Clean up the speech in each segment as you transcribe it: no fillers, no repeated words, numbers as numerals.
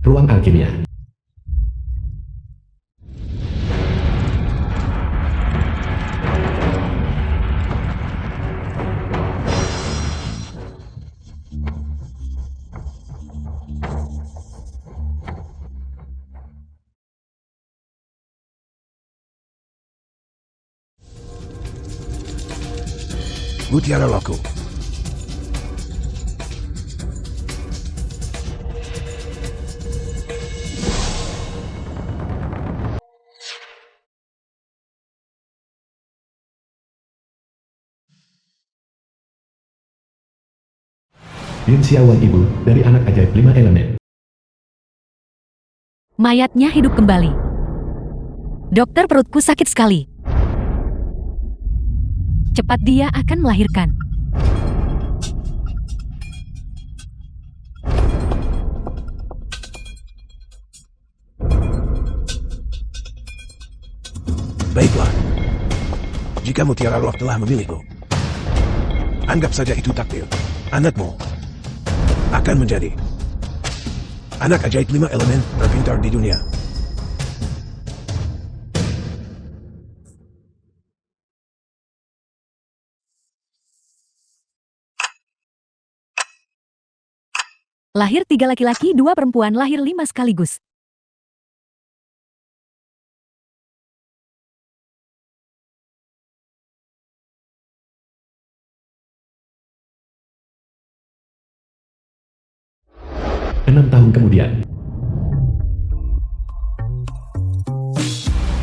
Ruang alkimia. Mutiara Loku. Lin Xiaowan Ibu, dari anak ajaib 5 elemen. Mayatnya hidup kembali. Dokter, perutku sakit sekali. Cepat, dia akan melahirkan. Baiklah. Jika Mutiara Roh telah memilihmu, anggap saja itu takdir. Anakmu akan menjadi anak ajaib 5 elemen terpintar di dunia. Lahir 3 laki-laki, 2 perempuan, lahir 5 sekaligus. Enam tahun kemudian.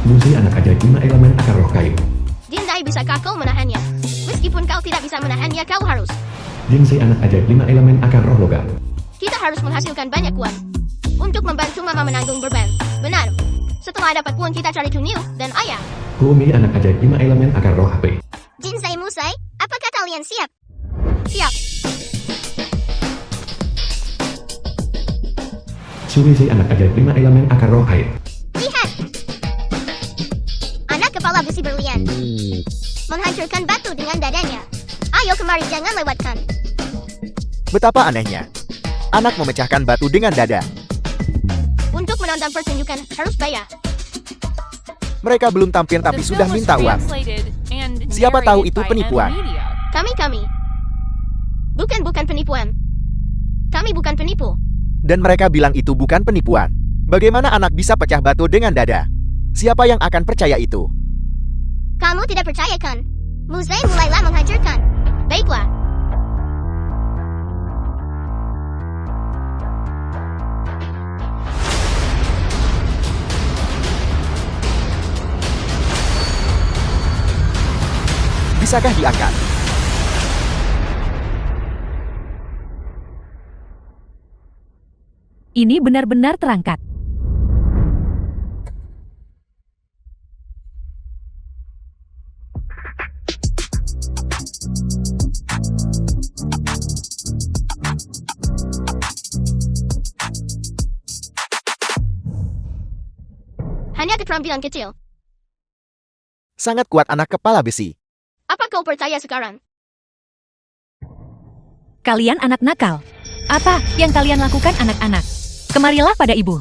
Muzi anak ajaib 5 elemen akar roh kayu. Jinsei, bisakah kau menahannya? Meskipun kau tidak bisa menahannya, kau harus. Jinsei anak ajaib 5 elemen akar roh logam. Kita harus menghasilkan banyak uang untuk membantu mama menanggung beban. Benar. Setelah dapat uang, kita cari Tunil dan ayah. Kuomi anak ajaib 5 elemen akar roh HP. Jinsei, Musai, apakah kalian siap? Siap. Surisei anak ajaib 5 elemen akar roh air. Lihat. Anak kepala besi berlian menghancurkan batu dengan dadanya. Ayo kemari, jangan lewatkan. Betapa anehnya. Anak memecahkan batu dengan dada. Untuk menonton pertunjukan harus bayar. Mereka belum tampil tapi sudah minta uang. Siapa tahu itu penipuan. Kami. Bukan penipuan. Kami bukan penipu. Dan mereka bilang itu bukan penipuan. Bagaimana anak bisa pecah batu dengan dada? Siapa yang akan percaya itu? Kamu tidak percaya kan? Musai mulailah menghancurkan. Baiklah. Bisakah diangkat? Ini benar-benar terangkat. Hanya keterampilan kecil. Sangat kuat anak kepala besi. Apa kau percaya sekarang? Kalian anak nakal. Apa yang kalian lakukan, anak-anak? Kemarilah pada ibu.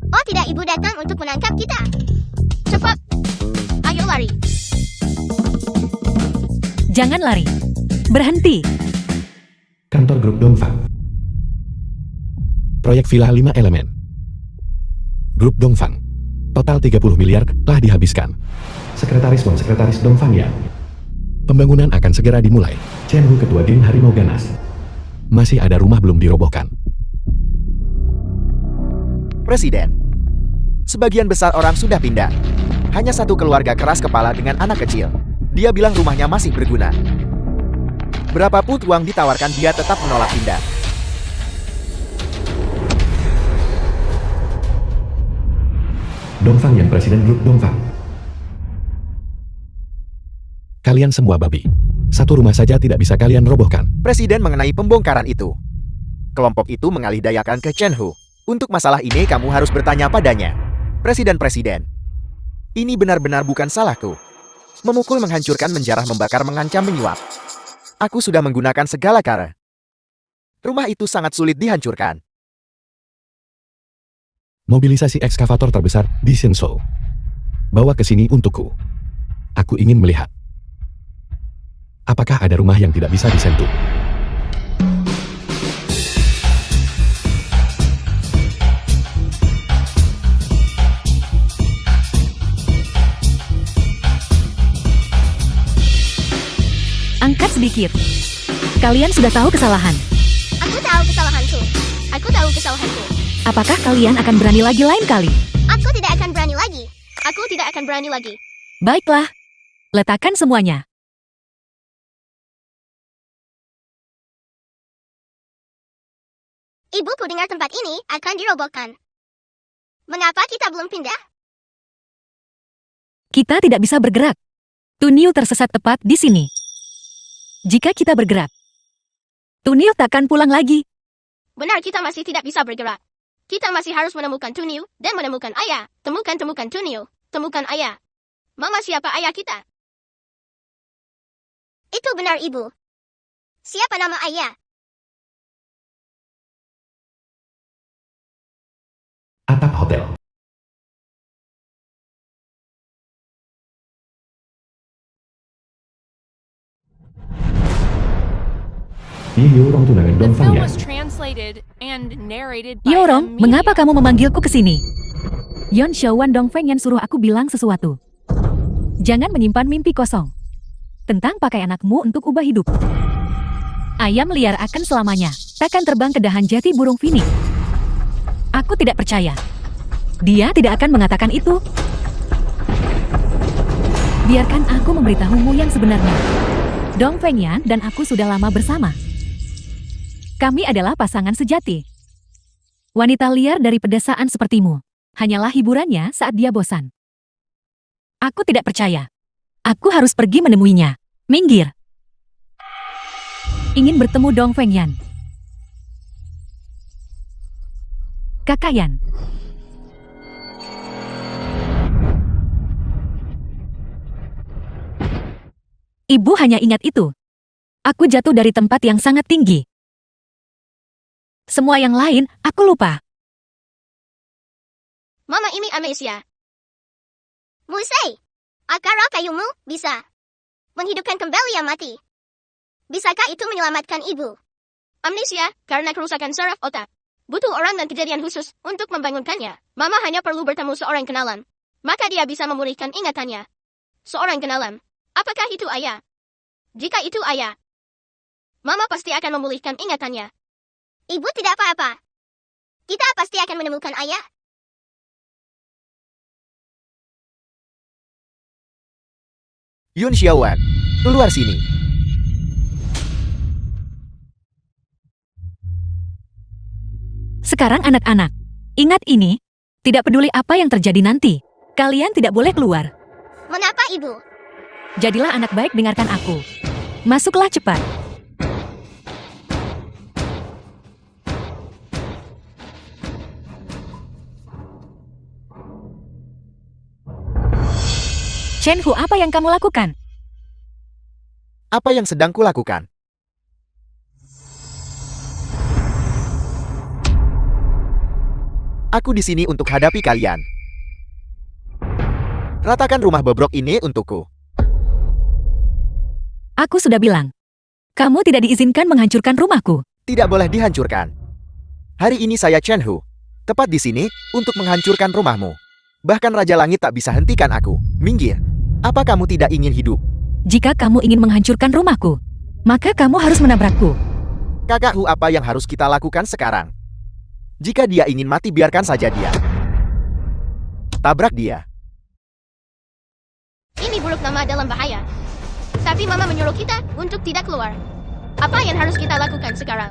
Oh tidak, ibu datang untuk menangkap kita. Cepat. Ayo lari. Jangan lari. Berhenti. Kantor grup Dongfang. Proyek villa 5 elemen. Grup Dongfang. Total 30 miliar telah dihabiskan. Sekretaris Dongfang ya. Pembangunan akan segera dimulai. Chen Hu, ketua geng Harimau Ganas. Masih ada rumah belum dirobohkan. Presiden. Sebagian besar orang sudah pindah. Hanya satu keluarga keras kepala dengan anak kecil. Dia bilang rumahnya masih berguna. Berapapun uang ditawarkan, dia tetap menolak pindah. Dongfang yang presiden grup Dongfang. Kalian semua babi. Satu rumah saja tidak bisa kalian robohkan. Presiden mengenai pembongkaran itu. Kelompok itu mengalihdayakan ke Chen Hu. Untuk masalah ini kamu harus bertanya padanya. Presiden, ini benar-benar bukan salahku. Memukul, menghancurkan, menjarah, membakar, mengancam, menyuap. Aku sudah menggunakan segala cara. Rumah itu sangat sulit dihancurkan. Mobilisasi ekskavator terbesar di Shenzhou. Bawa ke sini untukku. Aku ingin melihat. Apakah ada rumah yang tidak bisa disentuh? Angkat sedikit. Kalian sudah tahu kesalahan. Aku tahu kesalahanku. Aku tahu kesalahanku. Apakah kalian akan berani lagi lain kali? Aku tidak akan berani lagi. Aku tidak akan berani lagi. Baiklah. Letakkan semuanya. Ibuku dengar tempat ini akan dirobohkan. Mengapa kita belum pindah? Kita tidak bisa bergerak. Tunil tersesat tepat di sini. Jika kita bergerak, Tunil takkan pulang lagi. Benar, kita masih tidak bisa bergerak. Kita masih harus menemukan Tunil dan menemukan ayah. Temukan Tunil. Temukan ayah. Mama, siapa ayah kita? Itu benar, Ibu. Siapa nama ayah? Atap hotel. Di Yorong tunangan The Dongfang film Yan. was translated and narrated by Yorong, a mengapa medium. kamu memanggilku ke sini? Yon Xiaowan Dongfeng Yan suruh aku bilang sesuatu. Jangan menyimpan mimpi kosong. Tentang pakai anakmu untuk ubah hidup. Ayam liar akan selamanya. Takkan terbang ke dahan jati burung Phoenix. Aku tidak percaya. Dia tidak akan mengatakan itu. Biarkan aku memberitahumu yang sebenarnya. Dongfeng Yan dan aku sudah lama bersama. Kami adalah pasangan sejati. Wanita liar dari pedesaan sepertimu. Hanyalah hiburannya saat dia bosan. Aku tidak percaya. Aku harus pergi menemuinya. Minggir. Ingin bertemu Dongfeng Yan. Kakak Yan. Ibu hanya ingat itu. Aku jatuh dari tempat yang sangat tinggi. Semua yang lain, aku lupa. Mama, ini amnesia. Musai, akar kayumu bisa menghidupkan kembali yang mati. Bisakah itu menyelamatkan ibu? Amnesia karena kerusakan saraf otak. Butuh orang dan kejadian khusus untuk membangunkannya. Mama hanya perlu bertemu seorang kenalan. Maka dia bisa memulihkan ingatannya. Seorang kenalan. Apakah itu ayah? Jika itu ayah, Mama pasti akan memulihkan ingatannya. Ibu tidak apa-apa. Kita pasti akan menemukan ayah. Yun Xiaowan, keluar sini. Sekarang anak-anak, ingat ini. Tidak peduli apa yang terjadi nanti. Kalian tidak boleh keluar. Mengapa, Ibu? Jadilah anak baik, dengarkan aku. Masuklah cepat. Chen Hu, apa yang kamu lakukan? Apa yang sedang kulakukan? Aku di sini untuk hadapi kalian. Ratakan rumah bobrok ini untukku. Aku sudah bilang. Kamu tidak diizinkan menghancurkan rumahku. Tidak boleh dihancurkan. Hari ini saya Chen Hu, tepat di sini untuk menghancurkan rumahmu. Bahkan Raja Langit tak bisa hentikan aku. Minggir. Apa kamu tidak ingin hidup? Jika kamu ingin menghancurkan rumahku, maka kamu harus menabrakku. Kakak Hu, apa yang harus kita lakukan sekarang? Jika dia ingin mati, biarkan saja dia. Tabrak dia. Ini buruk nama dalam bahaya. Tapi Mama menyuruh kita untuk tidak keluar. Apa yang harus kita lakukan sekarang?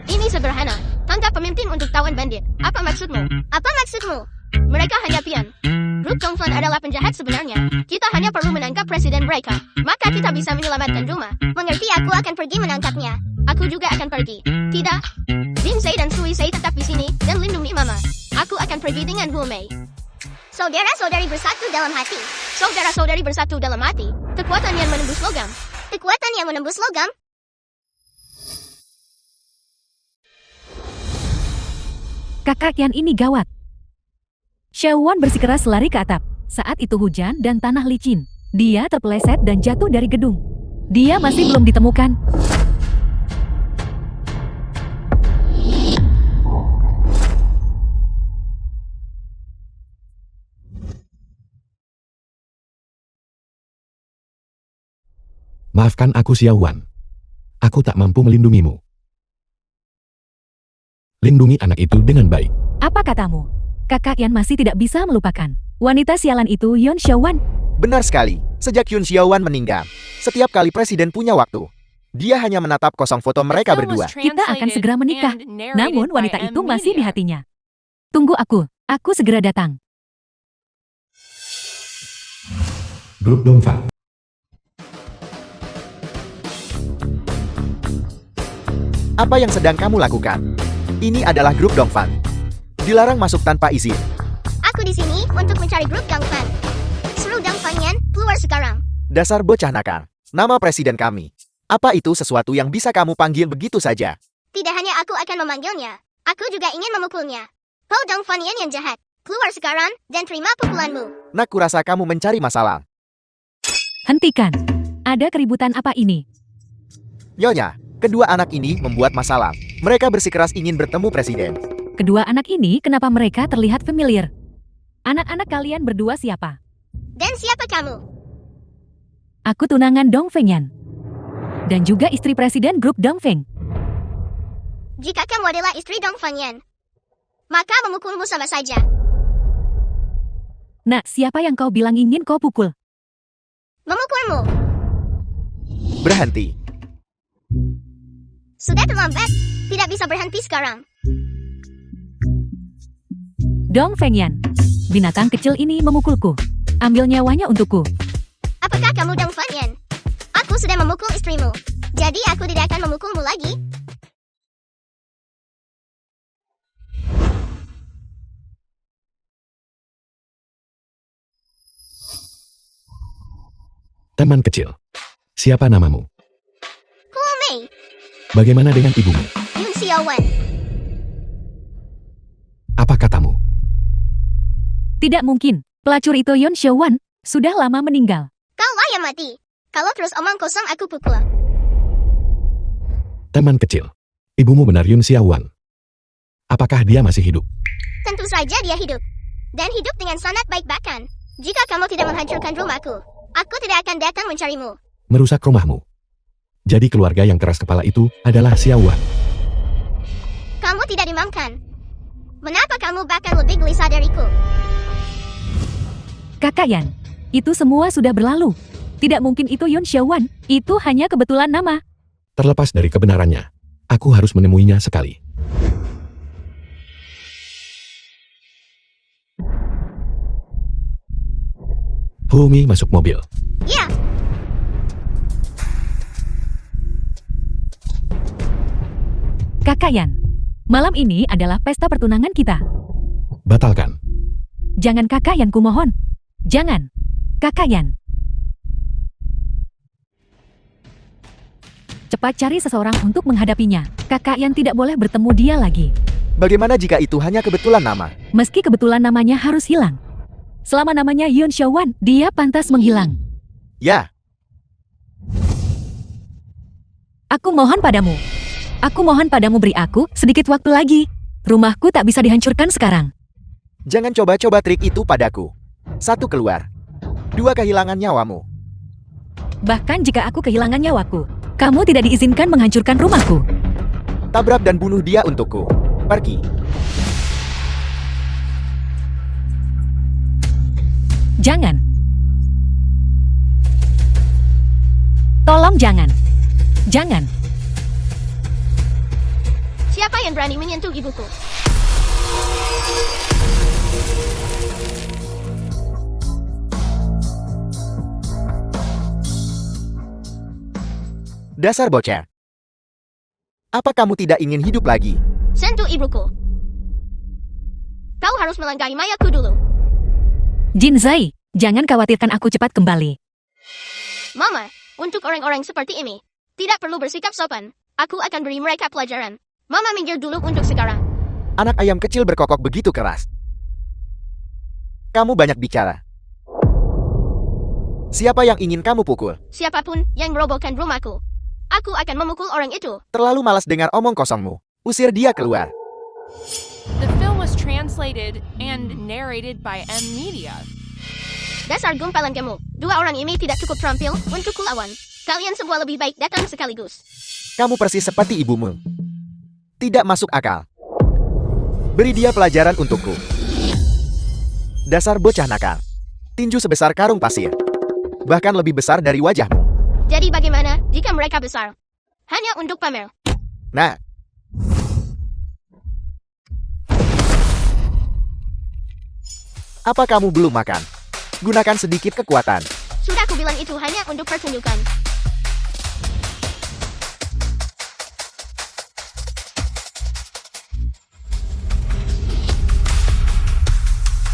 Ini sederhana. Tangkap pemimpin untuk tawan bandit. Apa maksudmu? Apa maksudmu? Mereka hanya pian. Grup Dongfan adalah penjahat sebenarnya. Kita hanya perlu menangkap presiden mereka. Maka kita bisa menyelamatkan rumah. Mengerti, aku akan pergi menangkapnya. Aku juga akan pergi. Tidak. Jinsei dan Suisei tetap di sini dan lindungi Mama. Aku akan pergi dengan Bu Mei. Saudara-saudari bersatu dalam hati. Saudara-saudari bersatu dalam hati. Kekuatan yang menembus logam. Kekuatan yang menembus logam. Kakak Yan ini gawat. Xiaowan bersikeras lari ke atap. Saat itu hujan dan tanah licin. Dia terpeleset dan jatuh dari gedung. Dia masih belum ditemukan. Maafkan aku Xiaowan. Aku tak mampu melindungimu. Lindungi anak itu dengan baik. Apa katamu? Kakak Yan masih tidak bisa melupakan. Wanita sialan itu Yon Xiaowan. Benar sekali, sejak Yun Xiaowan meninggal, setiap kali presiden punya waktu, dia hanya menatap kosong foto mereka berdua. Kita akan segera menikah. Namun wanita itu masih di hatinya. Tunggu aku segera datang. Grup Dongfang. Apa yang sedang kamu lakukan? Ini adalah grup Dongfang. Dilarang masuk tanpa izin. Aku di sini untuk mencari grup Dongfang. Suruh Dongfang Yan keluar sekarang. Dasar bocah nakal. Nama presiden kami. Apa itu sesuatu yang bisa kamu panggil begitu saja? Tidak hanya aku akan memanggilnya, aku juga ingin memukulnya. Kau Dongfang Yan yang jahat. Keluar sekarang dan terima pukulanmu. Nak, kurasa kamu mencari masalah. Hentikan. Ada keributan apa ini? Nyonya, kedua anak ini membuat masalah. Mereka bersikeras ingin bertemu presiden. Kedua anak ini kenapa mereka terlihat familiar? Anak-anak kalian berdua siapa? Dan siapa kamu? Aku tunangan Dongfeng Yan. Dan juga istri presiden grup Dongfeng. Jika kamu adalah istri Dongfang Yan, maka memukulmu sama saja. Nah, siapa yang kau bilang ingin kau pukul? Memukulmu. Berhenti. Sudah terlambat. Tidak bisa berhenti sekarang. Dongfeng Yan. Binatang kecil ini memukulku. Ambil nyawanya untukku. Apakah kamu Dongfang Yan? Aku sudah memukul istrimu. Jadi aku tidak akan memukulmu lagi. Teman kecil. Siapa namamu? Cool Mei. Bagaimana dengan ibumu? Yun Xiaowan. Apa katamu? Tidak mungkin. Pelacur itu Yon Xiaowan sudah lama meninggal. Kau lah yang mati. Kalau terus omong kosong aku pukul. Teman kecil. Ibumu benar Yun Xiaowan. Apakah dia masih hidup? Tentu saja dia hidup. Dan hidup dengan sangat baik bahkan. Jika kamu tidak menghancurkan rumahku, aku tidak akan datang mencarimu. Merusak rumahmu. Jadi keluarga yang keras kepala itu adalah Xiaowan. Kamu tidak dimaafkan. Mengapa kamu bahkan lebih gelisah dariku? Kakak Yan, itu semua sudah berlalu. Tidak mungkin itu Yon Xiaowan. Itu hanya kebetulan nama. Terlepas dari kebenarannya, aku harus menemuinya sekali. Humi masuk mobil. Ya, Kakak Yan, malam ini adalah pesta pertunangan kita. Batalkan. Jangan Kakak Yan, kumohon. Jangan. Kakak Yan. Cepat cari seseorang untuk menghadapinya. Kakak Yan tidak boleh bertemu dia lagi. Bagaimana jika itu hanya kebetulan nama? Meski kebetulan namanya harus hilang. Selama namanya Yun Xiaowan, dia pantas menghilang. Ya, Aku mohon padamu. Aku mohon padamu, beri aku sedikit waktu lagi. Rumahku tak bisa dihancurkan sekarang. jangan coba-coba trik itu padaku. 1 keluar. 2 kehilangan nyawamu. Bahkan jika aku kehilangan nyawaku, kamu tidak diizinkan menghancurkan rumahku. Tabrak dan bunuh dia untukku. Pergi. Jangan. Tolong jangan. Jangan. siapa yang berani menyentuh ibuku? Dasar bocah. Apa kamu tidak ingin hidup lagi? Sentuh ibuku. Kau harus melangkahi mayatku dulu. Jin Zai, jangan khawatirkan aku cepat kembali. Mama, untuk orang-orang seperti ini, tidak perlu bersikap sopan. Aku akan beri mereka pelajaran. Mama minggir dulu untuk sekarang. Anak ayam kecil berkokok begitu keras. Kamu banyak bicara. Siapa yang ingin kamu pukul? Siapapun yang merobohkan rumahku, aku akan memukul orang itu. Terlalu malas dengar omong kosongmu. Usir dia keluar. The film was translated and narrated by M Media. Dasar gumpalan kamu. Dua orang ini tidak cukup terampil untuk kulawan. Kalian semua lebih baik datang sekaligus. Kamu persis seperti ibumu. Tidak masuk akal. Beri dia pelajaran untukku. Dasar bocah nakal. Tinju sebesar karung pasir. Bahkan lebih besar dari wajahmu. Jadi bagaimana jika mereka besar? Hanya untuk pamer. Nah. Apa kamu belum makan? Gunakan sedikit kekuatan. Sudah aku bilang itu hanya untuk pertunjukan.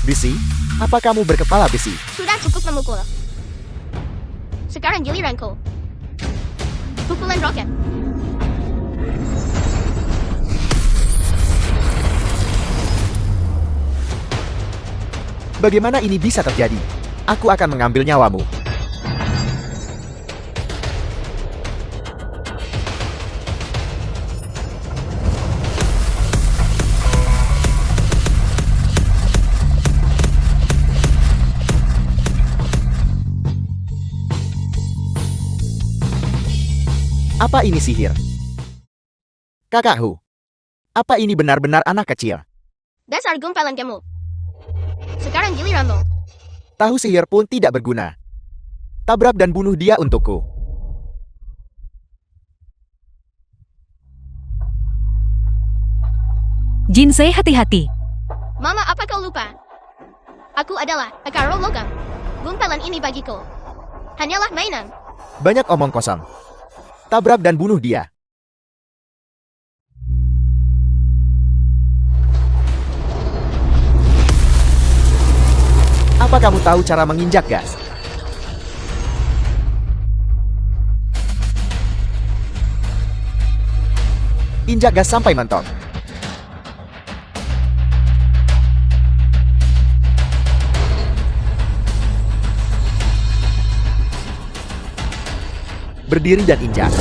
Besi? Apa kamu berkepala besi? Sudah cukup memukul. Sekarang giliranku. Pukulan roket. Bagaimana ini bisa terjadi? Aku akan mengambil nyawamu. Apa ini sihir? Kakakku, apa ini benar-benar anak kecil? Dasar gumpalan kamu. Sekarang giliranmu. Tahu sihir pun tidak berguna. Tabrak dan bunuh dia untukku. Jinsei, hati-hati. Mama, apa kau lupa? Aku adalah Akaro Logam. Gumpalan ini bagiku hanyalah mainan. Banyak omong kosong. Tabrak dan bunuh dia. Apa kamu tahu cara menginjak gas? Injak gas sampai mentok. Berdiri dan injak.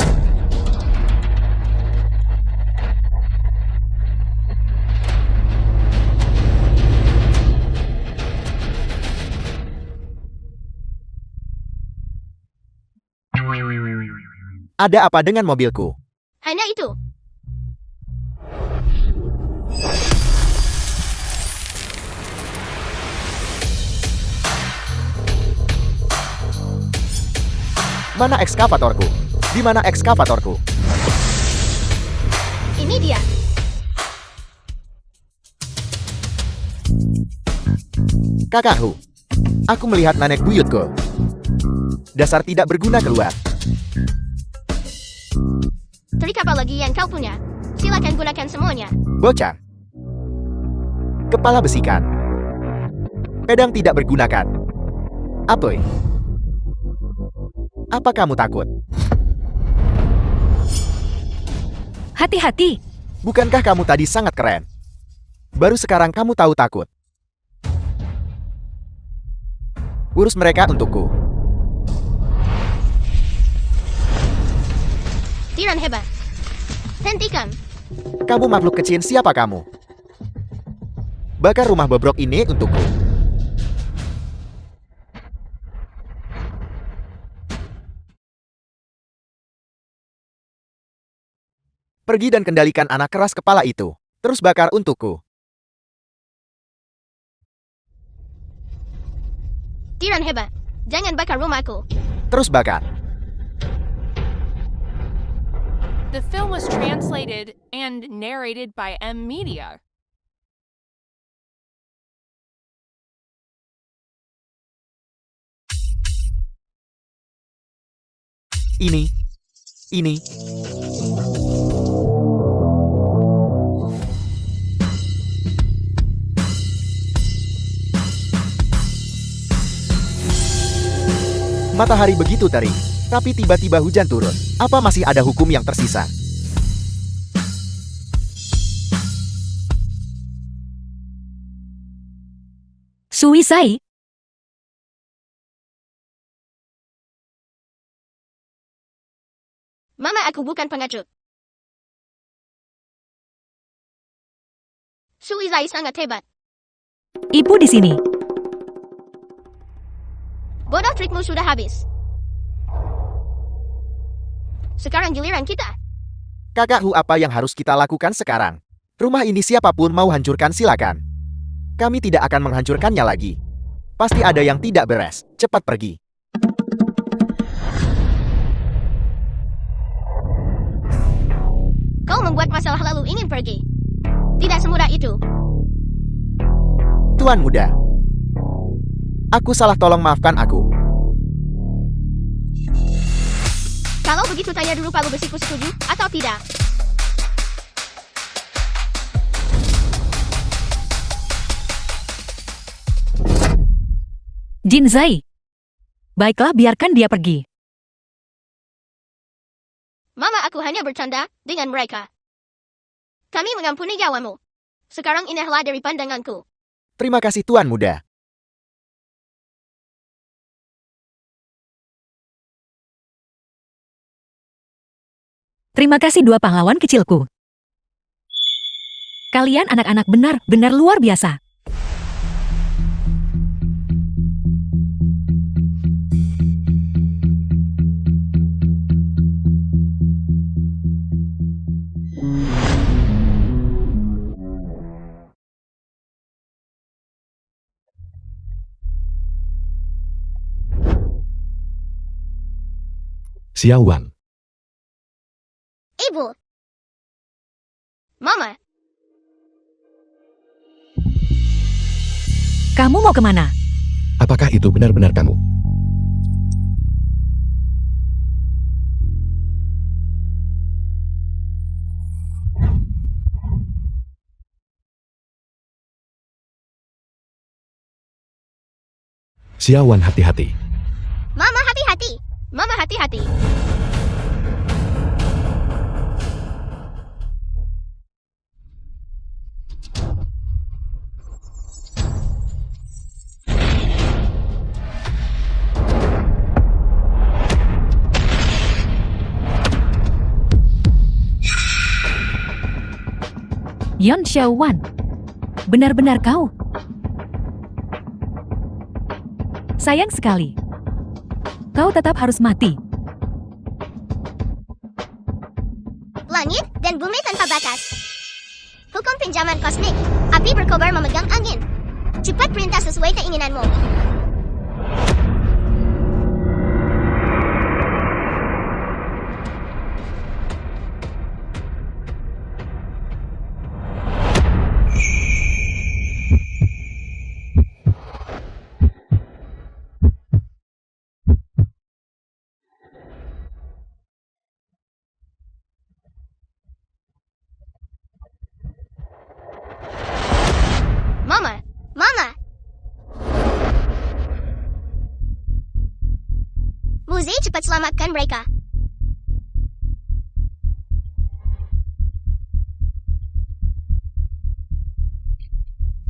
Ada apa dengan mobilku? Hanya itu. Mana ekskavatorku? Di mana ekskavatorku? Ini dia. Kakakku, aku melihat nenek buyutku. Dasar tidak berguna keluar. Trik apa lagi yang kau punya? Silakan gunakan semuanya. Bocah. Kepala besikan. Pedang tidak bergunakan. Apoy. Apa kamu takut? Hati-hati. Bukankah kamu tadi sangat keren? Baru sekarang kamu tahu takut. Urus mereka untukku. Tiran hebat. Hentikan. Kamu makhluk kecil, siapa kamu? Bakar rumah bobrok ini untukku. Pergi dan kendalikan anak keras kepala itu. Terus bakar untukku. Tiran hebat. Jangan bakar rumahku. Terus bakar. The film was translated and narrated by M Media. Ini. Matahari begitu terik, tapi tiba-tiba hujan turun. Apa masih ada hukum yang tersisa? Suisai, Mama, aku bukan pengecut. Suizai sangat hebat. Ibu di sini. Bodoh, trikmu sudah habis. Sekarang giliran kita. Kakak Hu, apa yang harus kita lakukan sekarang? Rumah ini siapapun mau hancurkan silakan. Kami tidak akan menghancurkannya lagi. Pasti ada yang tidak beres. Cepat pergi. Kau membuat masalah lalu ingin pergi. Tidak semudah itu. Tuan muda. Aku salah, tolong maafkan aku. Kalau begitu tanya dulu palu besiku setuju atau tidak. Jinzai. Baiklah, biarkan dia pergi. Mama, aku hanya bercanda dengan mereka. Kami mengampuni nyawamu. Sekarang inehlah dari pandanganku. Terima kasih Tuan muda. Terima kasih dua pahlawan kecilku. Kalian anak-anak benar-benar luar biasa. Xiao Wan. Ibu. Mama, Kamu mau kemana? Apakah itu benar-benar kamu? Xiao Wan, hati-hati. Mama hati-hati. Mama hati-hati. Yon Xiao Wan. Benar-benar kau. Sayang sekali. Kau tetap harus mati. Langit dan bumi tanpa batas. Hukum pinjaman kosmik. Api berkobar memegang angin. Cepat perintah sesuai keinginanmu. Mama, Mama. Muzi, cepat selamatkan mereka.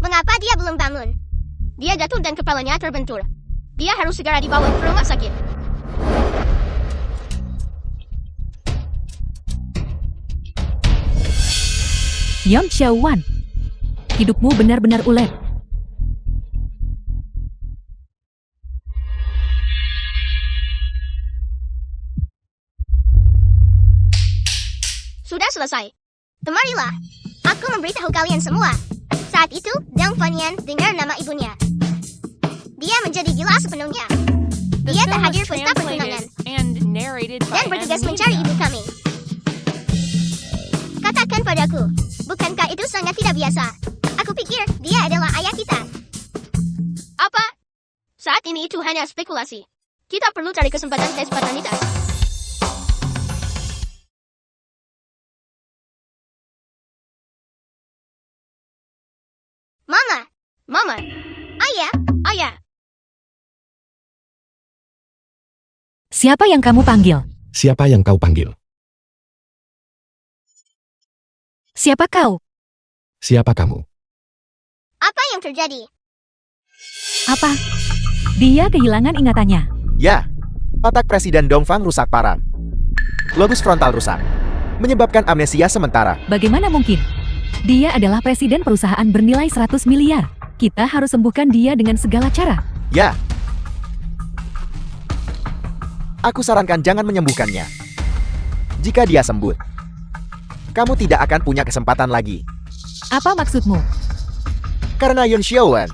Mengapa dia belum bangun? Dia jatuh dan kepalanya terbentur. Dia harus segera dibawa ke rumah sakit. Yon Xiao Wan. Hidupmu benar-benar ulet. Sudah selesai. Kemarilah. Aku memberitahu kalian semua. Saat itu, Deng Fanyan dengar nama ibunya. Dia menjadi gila sepenuhnya. The Dia film tak was hadir pesta pertunangan translated and narrated by dan bertugas Anne mencari Lisa. ibu kami. Katakan padaku, bukankah itu sangat tidak biasa? Aku pikir dia adalah ayah kita. Apa? Saat ini itu hanya spekulasi. Kita perlu cari kesempatan tes paternitas. Mama, Mama, Ayah, Ayah. Siapa yang kamu panggil? Siapa yang kau panggil? Siapa kau? Siapa kamu? Apa yang terjadi? Apa? Dia kehilangan ingatannya. Ya, otak Presiden Dongfang rusak parah. Lobus frontal rusak, menyebabkan amnesia sementara. Bagaimana mungkin? Dia adalah presiden perusahaan bernilai 100 miliar. Kita harus sembuhkan dia dengan segala cara. Ya. Aku sarankan jangan menyembuhkannya. Jika dia sembuh, kamu tidak akan punya kesempatan lagi. Apa maksudmu? Karena Yun Xiaowan,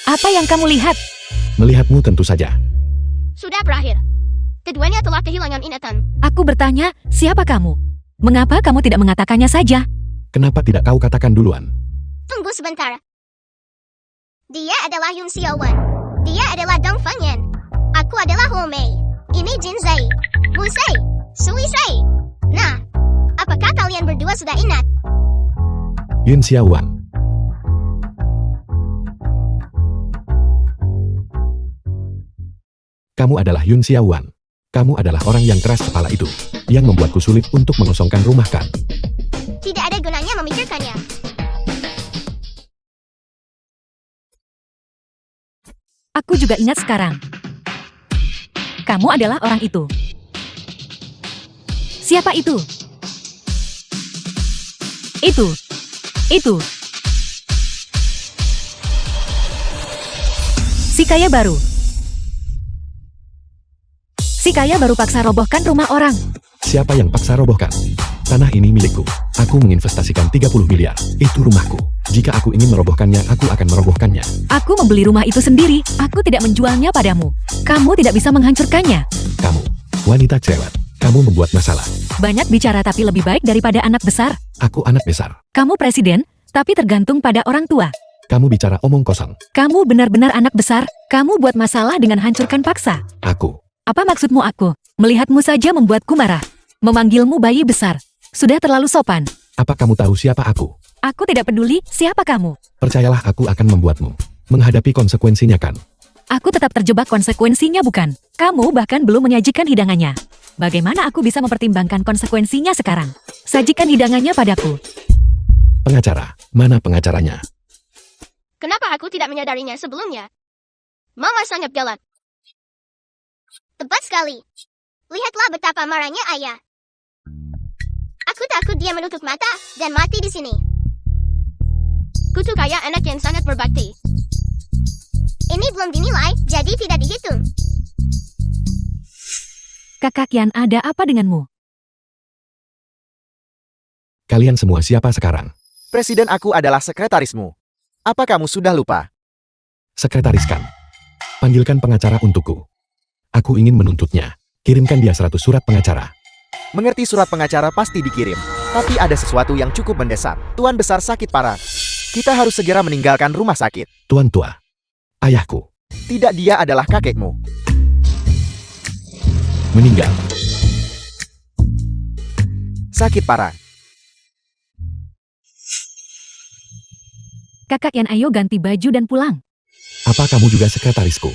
Apa yang kamu lihat? Melihatmu tentu saja. Sudah berakhir. Keduanya telah kehilangan ingatan. Aku bertanya, siapa kamu? Mengapa kamu tidak mengatakannya saja? Kenapa tidak kau katakan duluan? Tunggu sebentar. Dia adalah Yun Xiaowan. Dia adalah Dong Fengyan. Aku adalah Ho Mei. Ini Jin Zai. Wu Sei. Sui Sei. Nah, apakah kalian berdua sudah ingat? Yun Xiaowan. Kamu adalah Yun Xiaowan. Kamu adalah orang yang keras kepala itu, yang membuatku sulit untuk mengosongkan rumah Kan. Tidak ada gunanya memikirkannya. Aku juga ingat sekarang. Kamu adalah orang itu. Siapa itu? Itu. Si kaya baru. Si kaya baru paksa robohkan rumah orang. Siapa yang paksa robohkan? Tanah ini milikku. Aku menginvestasikan 30 miliar. Itu rumahku. Jika aku ingin merobohkannya, aku akan merobohkannya. Aku membeli rumah itu sendiri. Aku tidak menjualnya padamu. Kamu tidak bisa menghancurkannya. Kamu, wanita cewek. Kamu membuat masalah. Banyak bicara tapi lebih baik daripada anak besar. Aku anak besar. Kamu presiden, tapi tergantung pada orang tua. Kamu bicara omong kosong. Kamu benar-benar anak besar. Kamu buat masalah dengan hancurkan paksa. Aku. Apa maksudmu aku? Melihatmu saja membuatku marah. Memanggilmu bayi besar. Sudah terlalu sopan. Apa kamu tahu siapa aku? Aku tidak peduli siapa kamu. Percayalah aku akan membuatmu menghadapi konsekuensinya Kan. Aku tetap terjebak konsekuensinya bukan? Kamu bahkan belum menyajikan hidangannya. Bagaimana aku bisa mempertimbangkan konsekuensinya sekarang? Sajikan hidangannya padaku. Pengacara, mana pengacaranya? Kenapa aku tidak menyadarinya sebelumnya? Mama sangat galak. Tepat sekali. Lihatlah betapa marahnya ayah. Aku takut dia menutup mata dan mati di sini. Kutu kaya anak yang sangat berbakti. Ini belum dinilai, jadi tidak dihitung. Kakak Yan, ada apa denganmu? Kalian semua siapa sekarang? presiden aku adalah sekretarismu. Apa kamu sudah lupa? Sekretaris Kan. Panggilkan pengacara untukku. Aku ingin menuntutnya. Kirimkan dia 100 surat pengacara. Mengerti surat pengacara pasti dikirim. Tapi ada sesuatu yang cukup mendesak. Tuan besar sakit parah. Kita harus segera meninggalkan rumah sakit. Tuan tua. Ayahku. Tidak, dia adalah kakekmu. Meninggal. Sakit parah. Kakak Yan, ayo ganti baju dan pulang. Apa kamu juga sekretarisku?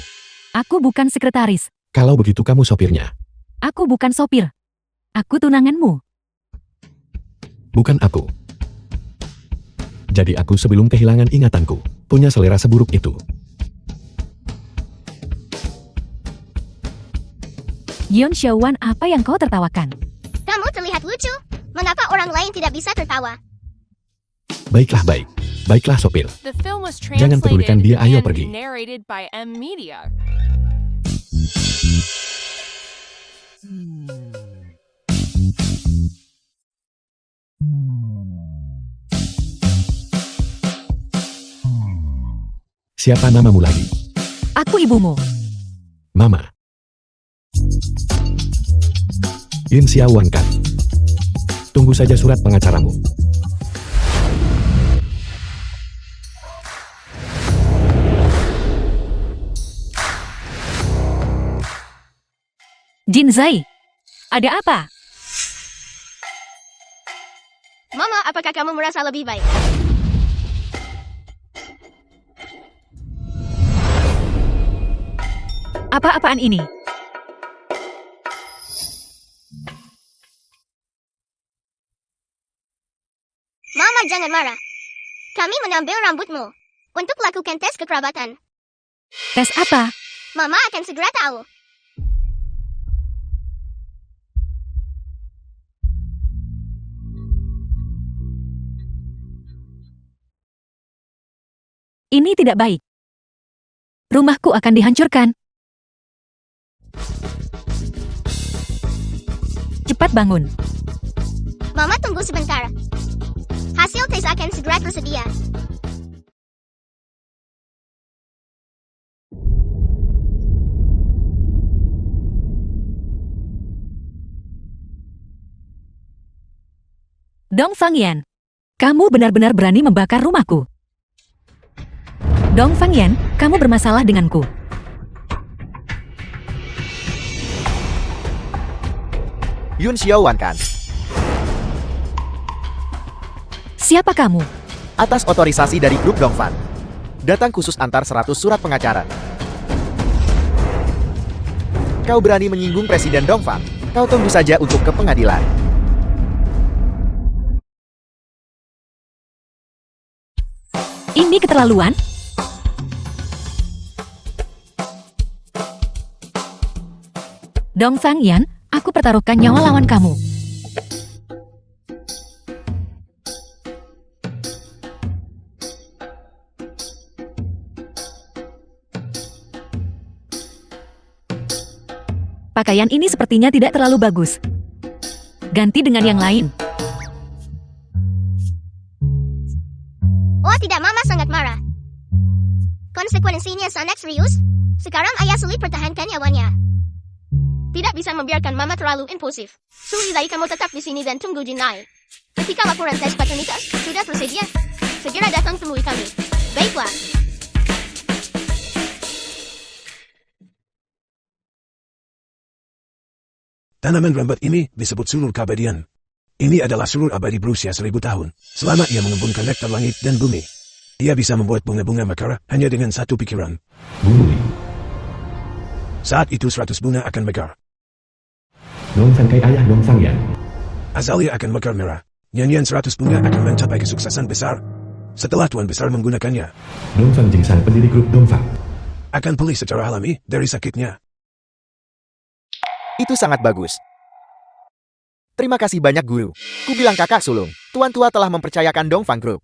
Aku bukan sekretaris. Kalau begitu kamu sopirnya. Aku bukan sopir. Aku tunanganmu. Bukan aku. Jadi aku sebelum kehilangan ingatanku, punya selera seburuk itu. Yun Xiaowan, apa yang kau tertawakan? Kamu terlihat lucu. Mengapa orang lain tidak bisa tertawa? Baiklah baik. Baiklah sopir. The film was Jangan pedulikan translated dia, ayo and pergi. narrated by M Media. Siapa namamu lagi? Aku ibumu. Mama. Yun Xiaowan Kan. Tunggu saja surat pengacaramu. Jin Zai. Ada apa? Mama, apakah kamu merasa lebih baik? Apa-apaan ini? Mama, jangan marah. Kami menambil rambutmu untuk lakukan tes kekerabatan. Tes apa? Mama akan segera tahu. Ini tidak baik. Rumahku akan dihancurkan. Cepat bangun. Mama tunggu sebentar. Hasil tes akan segera tersedia. Dong Fangyan, kamu benar-benar berani membakar rumahku. Dong Fangyan, kamu bermasalah denganku. Yun Xiaowan kan? Siapa kamu? Atas otorisasi dari grup Dongfan. Datang khusus antar 100 surat pengacara. Kau berani menyinggung Presiden Dongfan? Kau tunggu saja untuk ke pengadilan. Ini keterlaluan. Dong Fangyan, aku pertaruhkan nyawa lawan kamu. Pakaian ini sepertinya tidak terlalu bagus. Ganti dengan yang lain. Oh tidak, Mama sangat marah. Konsekuensinya sangat serius. Sekarang ayah sulit pertahankan nyawanya. Tidak bisa membiarkan Mama terlalu impulsif. Lebih baik kamu tetap di sini dan tunggu Jinai. Ketika laporan tes paternitas sudah tersedia, segera datang temui kami. Baiklah. Tanaman rambat ini disebut sulur keabadian. Ini adalah sulur abadi berusia 1000 tahun. Selama ia mengembungkan nektar langit dan bumi, ia bisa membuat bunga-bunga mekar hanya dengan satu pikiran. Bunuh. Saat itu 100 bunga akan mekar. Dong Fang Kai ayah Dong Fangyan. Azalea akan mekar merah. Nyanyian 100 bunga akan mencapai kesuksesan besar. Setelah Tuan Besar menggunakannya, Dong Fang Jingsang pendiri grup Dong Fang. akan pulih secara alami dari sakitnya. Itu sangat bagus. Terima kasih banyak guru. Ku bilang kakak sulung, Tuan Tua telah mempercayakan Dongfang Group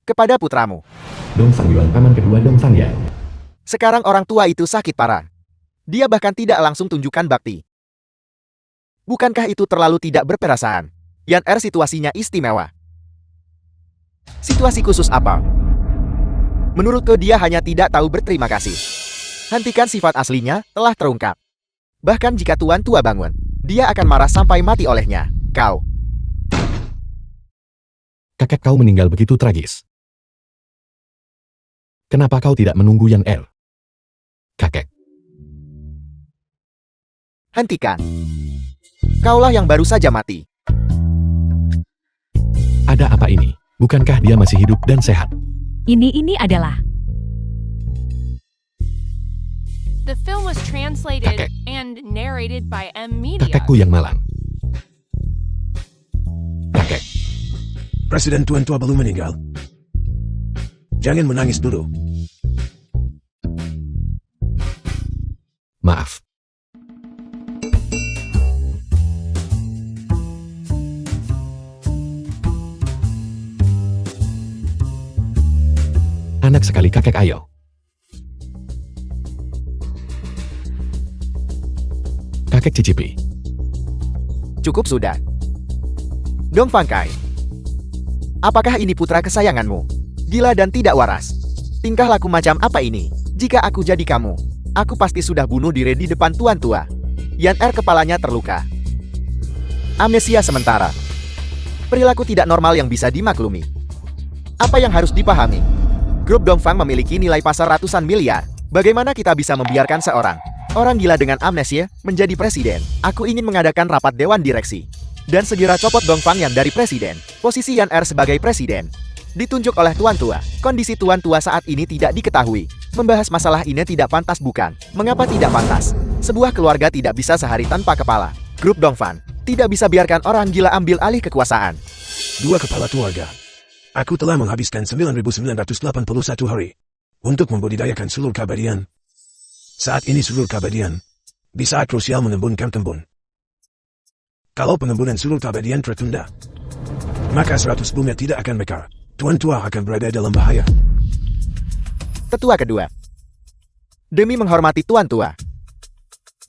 kepada putramu. Dong Fang Yuan paman kedua Dong Fangyan. Sekarang orang tua itu sakit parah. Dia bahkan tidak langsung tunjukkan bakti. Bukankah itu terlalu tidak berperasaan? Yan Er situasinya istimewa. Situasi khusus apa? Menurutku dia hanya tidak tahu berterima kasih. Hentikan sifat aslinya telah terungkap. Bahkan jika Tuan Tua bangun, dia akan marah sampai mati olehnya. Kau. Kakek kau meninggal begitu tragis. Kenapa kau tidak menunggu Yan Er? Kakek. Hentikan. Kaulah yang baru saja mati. Ada apa ini? Bukankah dia masih hidup dan sehat? Ini adalah The film was translated Kakek. and narrated by M. Media. Kakekku yang malang. Kakek. Presiden Tuan Tua belum meninggal. Jangan menangis dulu. Maaf. Anak sekali kakek ayo. Kakek cicipi. Cukup sudah. Dongfang Kai. Apakah ini putra kesayanganmu? Gila dan tidak waras. Tingkah laku macam apa ini? Jika aku jadi kamu, aku pasti sudah bunuh diri di depan Tuan Tua. Yan Er kepalanya terluka. Amnesia sementara. Perilaku tidak normal yang bisa dimaklumi. Apa yang harus dipahami? Grup Dongfang memiliki nilai pasar ratusan miliar. Bagaimana kita bisa membiarkan seorang orang gila dengan amnesia menjadi presiden? Aku ingin mengadakan rapat dewan direksi dan segera copot Dongfang Yan dari presiden. Posisi Yan Er sebagai presiden ditunjuk oleh Tuan Tua. Kondisi Tuan Tua saat ini tidak diketahui. Membahas masalah ini tidak pantas bukan? Mengapa tidak pantas? Sebuah keluarga tidak bisa sehari tanpa kepala. Grup Dongfang tidak bisa biarkan orang gila ambil alih kekuasaan. 2 kepala keluarga. Aku telah menghabiskan 9.981 hari untuk membudidayakan sulur kabadian. Saat ini sulur kabadian di saat krusial mengembunkan tembun. Kalau pengembunan sulur kabadian tertunda, maka 100 bumi tidak akan mekar. Tuan Tua akan berada dalam bahaya. Tetua kedua. Demi menghormati Tuan Tua,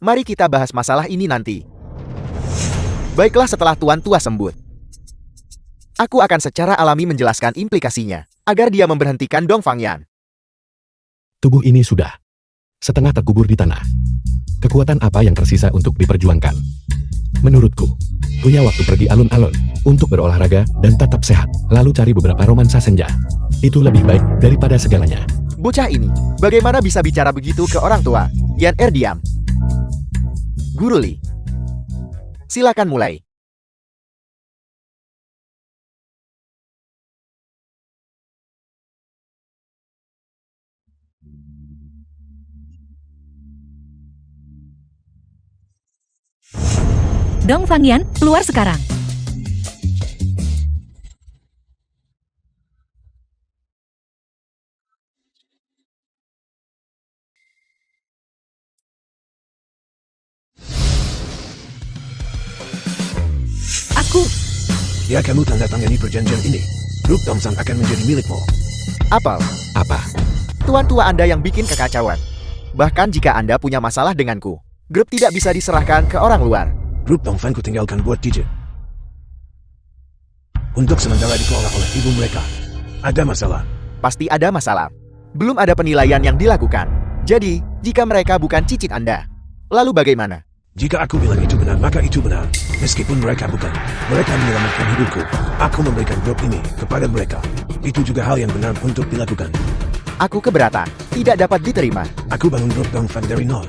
mari kita bahas masalah ini nanti. Baiklah, setelah Tuan Tua sembuh, aku akan secara alami menjelaskan implikasinya, agar dia memberhentikan Dong Fangyan. Tubuh ini sudah setengah terkubur di tanah. Kekuatan apa yang tersisa untuk diperjuangkan? Menurutku, punya waktu pergi alun-alun untuk berolahraga dan tetap sehat, lalu cari beberapa romansa senja. Itu lebih baik daripada segalanya. Bocah ini, bagaimana bisa bicara begitu ke orang tua? Yan diam. Guru Li, silakan mulai. Dong Fangyan, keluar sekarang. Ya, kamu tanda tangani perjanjian ini. Grup Dongsang akan menjadi milikmu. Apel, Apa? Tuan Tua Anda yang bikin kekacauan. Bahkan jika Anda punya masalah denganku, grup tidak bisa diserahkan ke orang luar. Grup Dongfang ku tinggalkan buat Dijit. Untuk sementara dikelola oleh ibu mereka. Ada masalah. Pasti ada masalah. Belum ada penilaian yang dilakukan. Jadi, jika mereka bukan cicit Anda, lalu bagaimana? Jika aku bilang itu benar, maka itu benar. Meskipun mereka bukan. Mereka menyelamatkan hidupku. Aku memberikan grup ini kepada mereka. Itu juga hal yang benar untuk dilakukan. Aku keberatan. Tidak dapat diterima. Aku bangun grup Dongfang dari nol.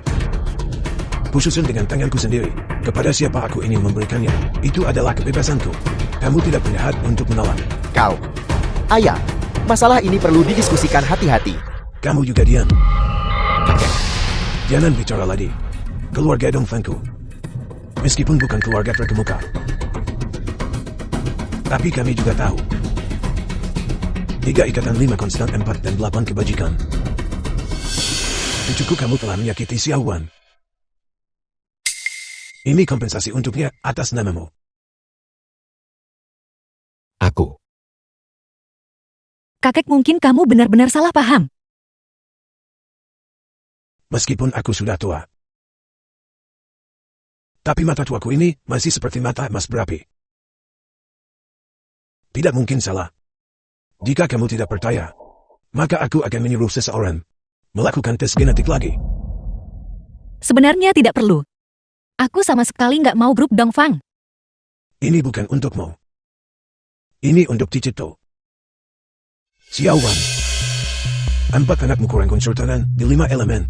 Kususun dengan tanganku sendiri. Kepada siapa aku ingin memberikannya. Itu adalah kebebasanku. Kamu tidak punya hak untuk menolak. Kau. Ayah, masalah ini perlu didiskusikan hati-hati. Kamu juga diam. Kakek. Jangan bicara lagi. Keluarga Dongfangku. Meskipun bukan keluarga terkemuka. Tapi kami juga tahu. 3 ikatan 5 konstan 4 dan 8 kebajikan. Cucuku, kamu telah menyakiti Xiao Wan. Ini kompensasi untuknya atas namamu. Aku. Kakek, mungkin kamu benar-benar salah paham. Meskipun aku sudah tua. Tapi mata tuaku ini masih seperti mata emas berapi. Tidak mungkin salah. Jika kamu tidak percaya, maka aku akan menyuruh seseorang melakukan tes genetik lagi. Sebenarnya tidak perlu. Aku sama sekali nggak mau grup Dongfang. Ini bukan untukmu. Ini untuk Cicito. Xiao Wan. 4 anakmu kurang konsultanan di 5 elemen.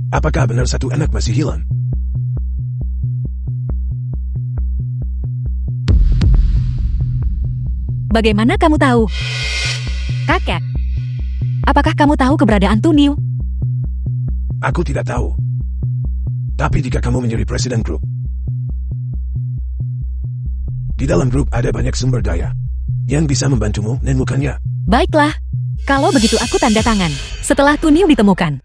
Apakah benar 1 anak masih hilang? Bagaimana kamu tahu? Kakek, apakah kamu tahu keberadaan Tuniu? Aku tidak tahu. Tapi jika kamu menjadi presiden grup, di dalam grup ada banyak sumber daya yang bisa membantumu menemukannya. Baiklah, kalau begitu aku tanda tangan. Setelah Tuniu ditemukan,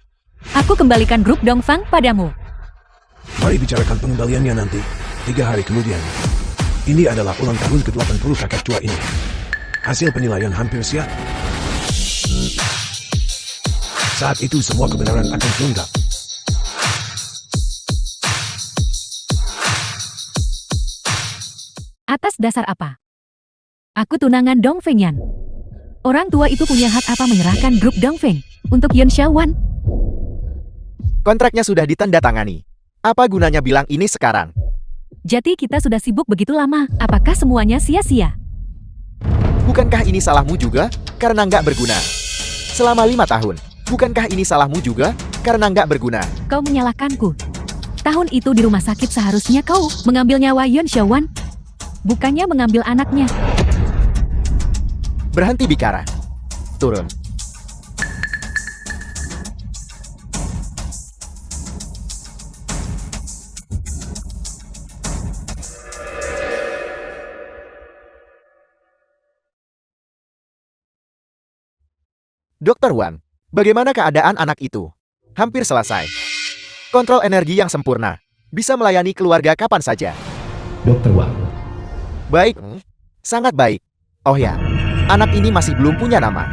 aku kembalikan grup Dongfang padamu. Mari bicarakan pengembaliannya nanti, 3 hari kemudian. Ini adalah ulang tahun ke-80 kakak tua ini. Hasil penilaian hampir siap. Saat itu semua kebenaran akan terungkap. Atas dasar apa? Aku tunangan Dong Fengyan. Orang tua itu punya hak apa menyerahkan grup Dongfeng untuk Yan Xiaowan? Kontraknya sudah ditandatangani. Apa gunanya bilang ini sekarang? Jadi kita sudah sibuk begitu lama, apakah semuanya sia-sia? Bukankah ini salahmu juga? Karena nggak berguna. Selama 5 tahun. Bukankah ini salahmu juga? Karena nggak berguna. Kau menyalahkanku. Tahun itu di rumah sakit seharusnya kau mengambil nyawa Yan Xiaowan, bukannya mengambil anaknya. Berhenti bicara. Turun. Dokter Wan, bagaimana keadaan anak itu? Hampir selesai. Kontrol energi yang sempurna. Bisa melayani keluarga kapan saja. Dr. Wang, Baik, sangat baik. Oh ya, anak ini masih belum punya nama.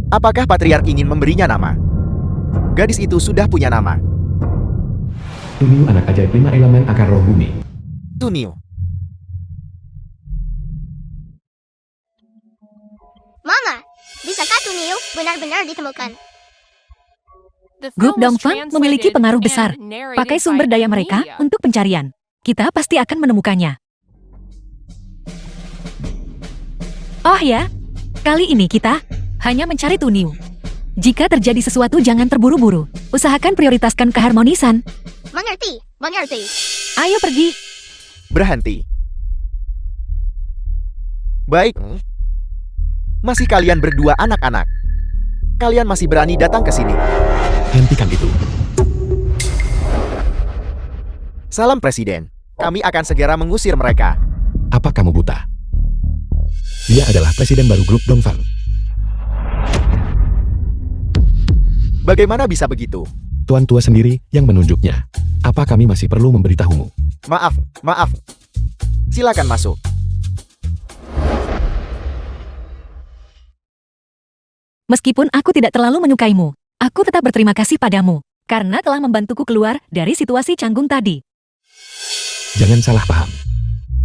Apakah Patriark ingin memberinya nama? Gadis itu sudah punya nama. Tuniu anak ajaib 5 elemen akar roh bumi. Tuniu. Mama, bisakah Tuniu benar-benar ditemukan? The Grup film was Dongfang memiliki translated pengaruh and besar. narrated Pakai by sumber daya mereka Emilia. untuk pencarian. Kita pasti akan menemukannya. Oh ya, kali ini kita hanya mencari Tuniu. Jika terjadi sesuatu jangan terburu-buru. Usahakan prioritaskan keharmonisan. Mengerti, mengerti. Ayo pergi. Berhenti. Baik. Masih kalian berdua anak-anak. Kalian masih berani datang ke sini. Hentikan itu. Salam Presiden. Kami akan segera mengusir mereka. Apa kamu buta? Dia adalah presiden baru grup Dongfang. Bagaimana bisa begitu? Tuan tua sendiri yang menunjuknya. Apa kami masih perlu memberitahumu? Maaf. Silakan masuk. Meskipun aku tidak terlalu menyukaimu, aku tetap berterima kasih padamu. Karena telah membantuku keluar dari situasi canggung tadi. Jangan salah paham.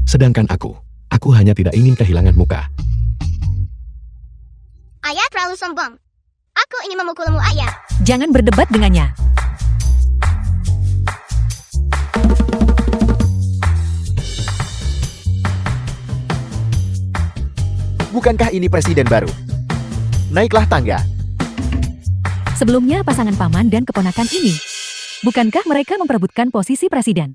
Sedangkan aku hanya tidak ingin kehilangan muka. Ayah terlalu sombong. Aku ingin memukulmu, ayah. Jangan berdebat dengannya. Bukankah ini presiden baru? Naiklah tangga. Sebelumnya pasangan paman dan keponakan ini. Bukankah mereka memperebutkan posisi presiden?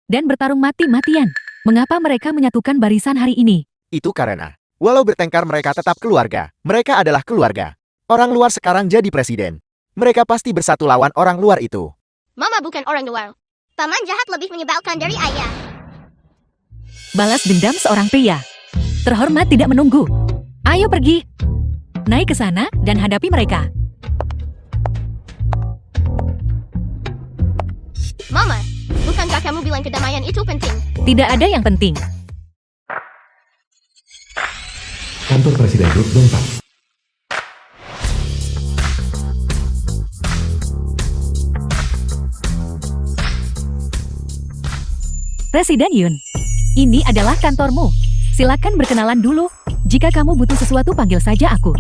Dan bertarung mati-matian. Mengapa mereka menyatukan barisan hari ini? Itu karena, walau bertengkar mereka tetap keluarga. Mereka adalah keluarga. Orang luar sekarang jadi presiden. Mereka pasti bersatu lawan orang luar itu. Mama bukan orang luar. Paman jahat lebih menyebalkan dari ayah. Balas dendam seorang pria. Terhormat tidak menunggu. Ayo pergi. Naik ke sana dan hadapi mereka. Mama, bukankah kamu bilang kedamaian itu penting? Tidak ada yang penting. Kantor Presiden Grup Dongfang. Presiden Yun, ini adalah kantormu. Silakan berkenalan dulu. Jika kamu butuh sesuatu panggil saja aku.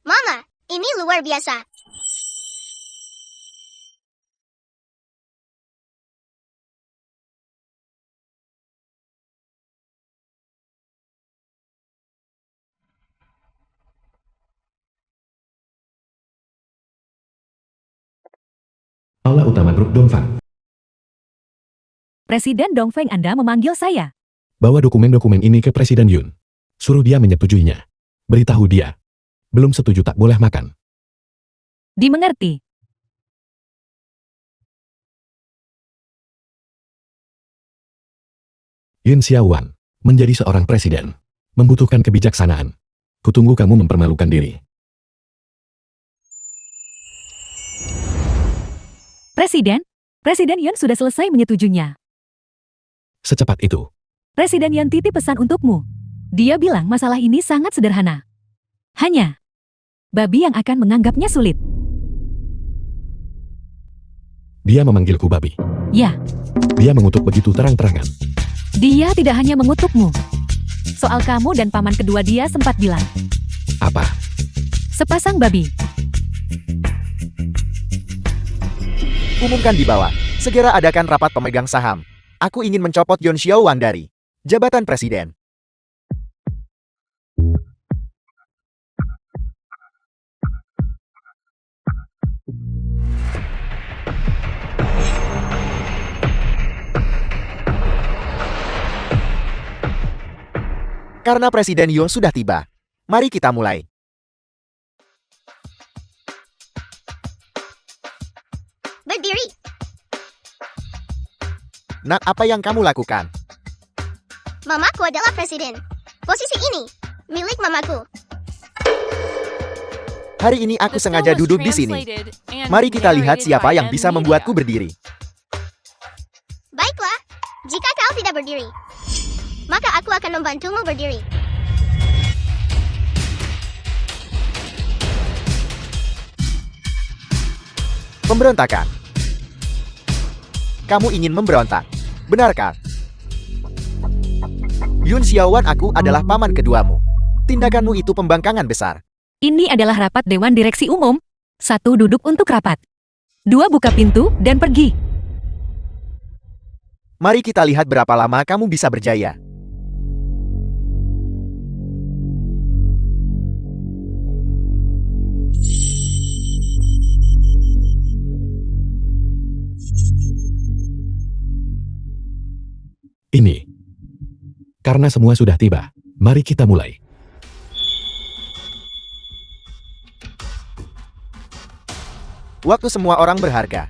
Mama, ini luar biasa. Aula utama Grup Dongfang. Presiden Dongfeng Anda memanggil saya. Bawa dokumen-dokumen ini ke Presiden Yun. Suruh dia menyetujuinya. Beritahu dia. Belum setuju tak boleh makan. Dimengerti. Yun Xiaowan, menjadi seorang presiden, membutuhkan kebijaksanaan. Kutunggu kamu mempermalukan diri. Presiden Yun sudah selesai menyetujuinya. Secepat itu. Presiden Yun titip pesan untukmu. Dia bilang masalah ini sangat sederhana. Hanya babi yang akan menganggapnya sulit. Dia memanggilku babi. Ya, Dia mengutuk begitu terang-terangan. dia tidak hanya mengutukmu. Soal kamu dan paman kedua dia sempat bilang, Apa? sepasang babi. Umumkan di bawah. Segera adakan rapat pemegang saham. Aku ingin mencopot Yon Xiaowan dari jabatan presiden. Karena Presiden Yo sudah tiba. Mari kita mulai. Berdiri. Nak, apa yang kamu lakukan? Mamaku adalah presiden. Posisi ini milik mamaku. Hari ini aku The sengaja film was duduk di sini. translated and Mari kita lihat narrated siapa by yang bisa M. membuatku Media. berdiri. Baiklah, jika kau tidak berdiri, maka aku akan membantumu berdiri. Pemberontakan. Kamu ingin memberontak, benarkah? Yun Xiaowan, aku adalah paman keduamu. Tindakanmu itu pembangkangan besar. Ini adalah rapat Dewan Direksi Umum. 1 duduk untuk rapat. 2 buka pintu dan pergi. Mari kita lihat berapa lama kamu bisa berjaya. Ini. Karena semua sudah tiba, mari kita mulai. Waktu semua orang berharga.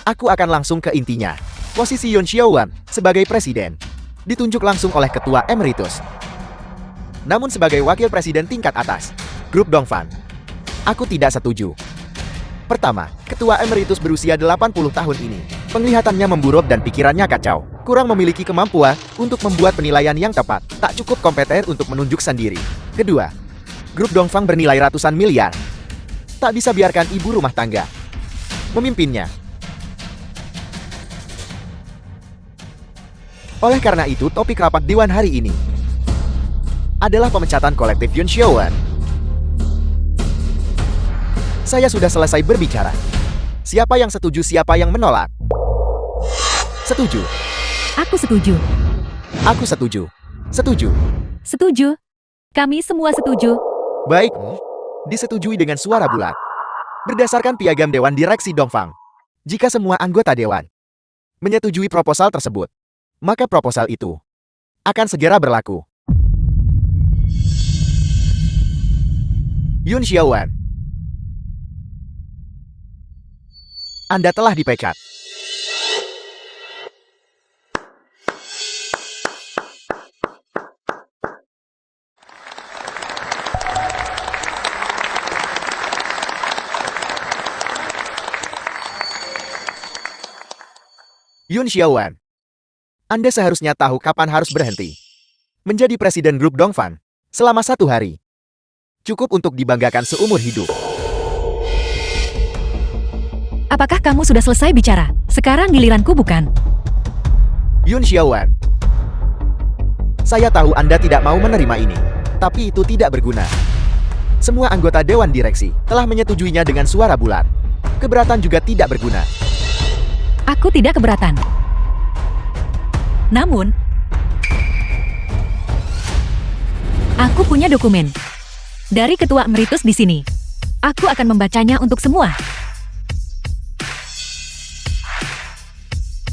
Aku akan langsung ke intinya. Posisi Yun Xiaowan sebagai presiden ditunjuk langsung oleh ketua emeritus. Namun sebagai wakil presiden tingkat atas, grup Dongfang, aku tidak setuju. Pertama, ketua emeritus berusia 80 tahun ini, penglihatannya memburuk dan pikirannya kacau. Kurang memiliki kemampuan untuk membuat penilaian yang tepat, tak cukup kompeten untuk menunjuk sendiri. Kedua, grup Dongfang bernilai ratusan miliar. Tak bisa biarkan ibu rumah tangga memimpinnya. Oleh karena itu, topik rapat Dewan hari ini adalah pemecatan kolektif Yun Xiaowan. Saya sudah selesai berbicara. Siapa yang setuju, siapa yang menolak? Setuju. Aku setuju. Aku setuju. Setuju. Setuju. Kami semua setuju. Baik. Disetujui dengan suara bulat. Berdasarkan piagam Dewan Direksi Dongfang, jika semua anggota Dewan menyetujui proposal tersebut, maka proposal itu akan segera berlaku. Yun Xiaowan, Anda telah dipecat. Yun Xiaowan, Anda seharusnya tahu kapan harus berhenti. Menjadi presiden grup Dongfang selama 1 hari cukup untuk dibanggakan seumur hidup. Apakah kamu sudah selesai bicara? Sekarang giliranku, bukan? Yun Xiaowan, saya tahu Anda tidak mau menerima ini, tapi itu tidak berguna. Semua anggota Dewan Direksi telah menyetujuinya dengan suara bulat. Keberatan juga tidak berguna. Aku tidak keberatan. Namun, aku punya dokumen dari ketua emeritus di sini. Aku akan membacanya untuk semua.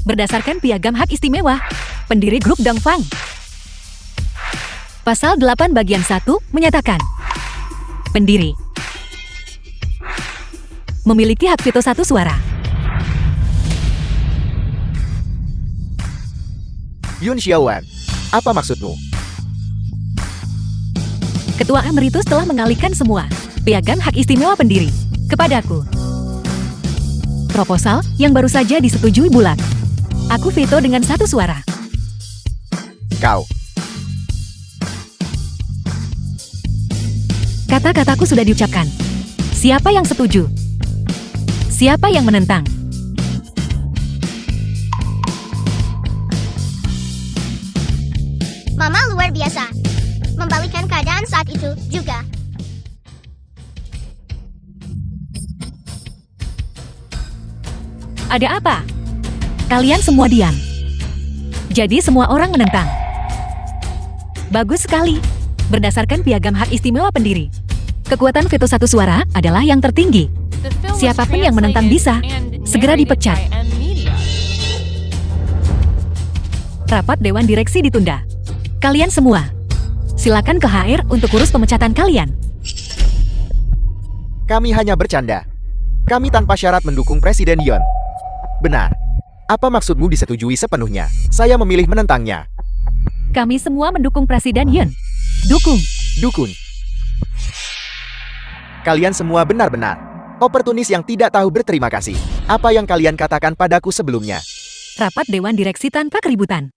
Berdasarkan piagam hak istimewa, pendiri grup Dongfang. Pasal 8 bagian 1 menyatakan, pendiri memiliki hak veto 1 suara. Yun Xiaowan, apa maksudmu? Ketua emeritus telah mengalihkan semua piagam hak istimewa pendiri kepadaku. Proposal yang baru saja disetujui bulat. Aku veto dengan 1 suara. Kau. Kata-kataku sudah diucapkan. Siapa yang setuju? Siapa yang menentang? Mama luar biasa. Membalikkan keadaan saat itu juga. Ada apa? Kalian semua diam. Jadi semua orang menentang. Bagus sekali. Berdasarkan piagam hak istimewa pendiri, kekuatan veto 1 suara adalah yang tertinggi. The film was Siapapun yang menentang bisa translated and segera narrated dipecat. by M. Media. Rapat Dewan Direksi ditunda. Kalian semua, silakan ke HR untuk urus pemecatan kalian. Kami hanya bercanda. Kami tanpa syarat mendukung Presiden Yon. Benar. Apa maksudmu disetujui sepenuhnya? Saya memilih menentangnya. Kami semua mendukung Presiden Yun. Dukung. Dukun. Kalian semua benar-benar oportunis yang tidak tahu berterima kasih. Apa yang kalian katakan padaku sebelumnya? Rapat Dewan Direksi tanpa keributan.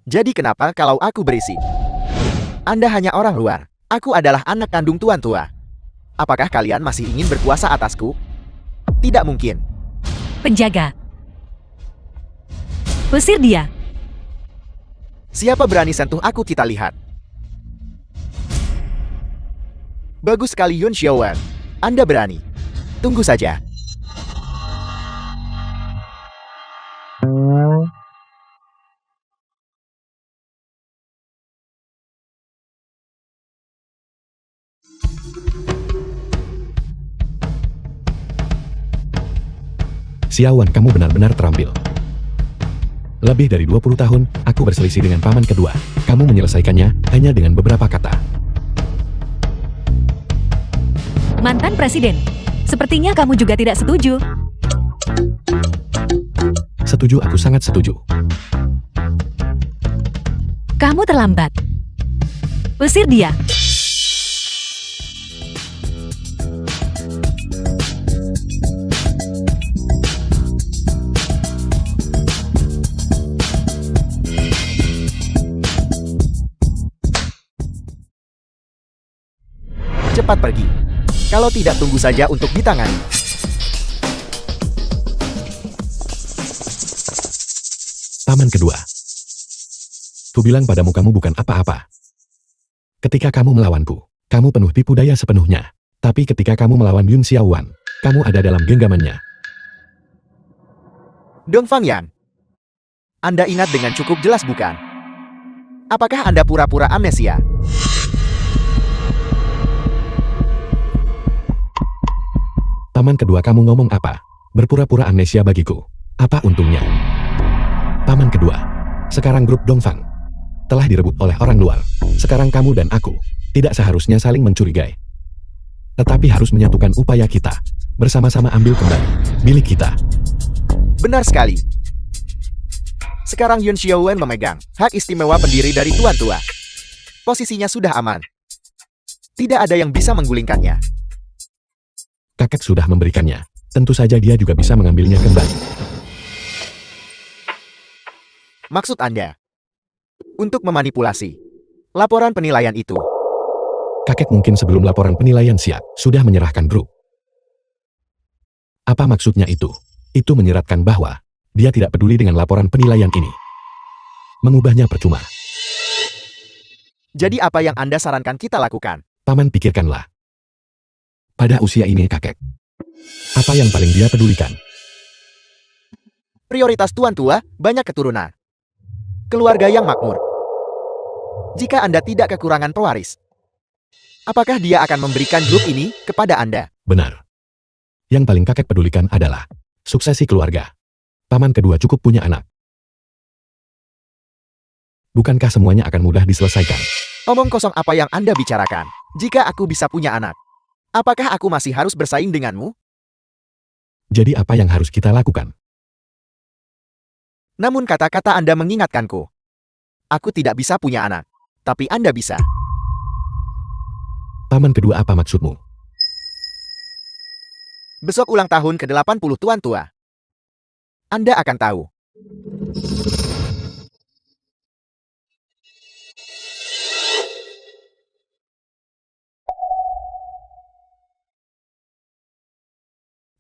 Jadi kenapa kalau aku berisik? Anda hanya orang luar. Aku adalah anak kandung tuan tua. Apakah kalian masih ingin berkuasa atasku? Tidak mungkin. Penjaga. Usir dia. Siapa berani sentuh aku, kita lihat. Bagus sekali Yun Xiaowan. Anda berani. Tunggu saja. Xiaowan, kamu benar-benar terampil. Lebih dari 20 tahun, aku berselisih dengan paman kedua. Kamu menyelesaikannya hanya dengan beberapa kata. Mantan Presiden. Sepertinya kamu juga tidak setuju. Setuju, aku sangat setuju. Kamu terlambat. Usir dia. Cepat pergi. Kalau tidak, tunggu saja untuk ditangani. Paman kedua. Kubilang padamu kamu bukan apa-apa. Ketika kamu melawanku, kamu penuh tipu daya sepenuhnya. Tapi ketika kamu melawan Yun Xiaowan, kamu ada dalam genggamannya. Dong Fangyan. Anda ingat dengan cukup jelas bukan? Apakah Anda pura-pura amnesia? Paman kedua, kamu ngomong apa? Berpura-pura amnesia bagiku. Apa untungnya? Paman kedua. Sekarang grup Dongfang telah direbut oleh orang luar. Sekarang kamu dan aku tidak seharusnya saling mencurigai. Tetapi harus menyatukan upaya kita. Bersama-sama ambil kembali milik kita. Benar sekali. Sekarang Yun Xiaowan memegang hak istimewa pendiri dari Tuan Tua. Posisinya sudah aman. Tidak ada yang bisa menggulingkannya. Kakek sudah memberikannya. Tentu saja dia juga bisa mengambilnya kembali. Maksud Anda? Untuk memanipulasi laporan penilaian itu. Kakek mungkin sebelum laporan penilaian siap, sudah menyerahkan grup. Apa maksudnya itu? Itu menyeratkan bahwa dia tidak peduli dengan laporan penilaian ini. Mengubahnya percuma. Jadi apa yang Anda sarankan kita lakukan? Paman, pikirkanlah. Pada usia ini kakek, apa yang paling dia pedulikan? Prioritas Tuan Tua, banyak keturunan. Keluarga yang makmur. Jika Anda tidak kekurangan pewaris, apakah dia akan memberikan grup ini kepada Anda? Benar. Yang paling kakek pedulikan adalah suksesi keluarga. Paman kedua cukup punya anak. Bukankah semuanya akan mudah diselesaikan? Omong kosong apa yang Anda bicarakan? Jika aku bisa punya anak, apakah aku masih harus bersaing denganmu? Jadi apa yang harus kita lakukan? Namun kata-kata Anda mengingatkanku. Aku tidak bisa punya anak, tapi Anda bisa. Paman kedua, apa maksudmu? Besok ulang tahun ke-80 Tuan Tua. Anda akan tahu.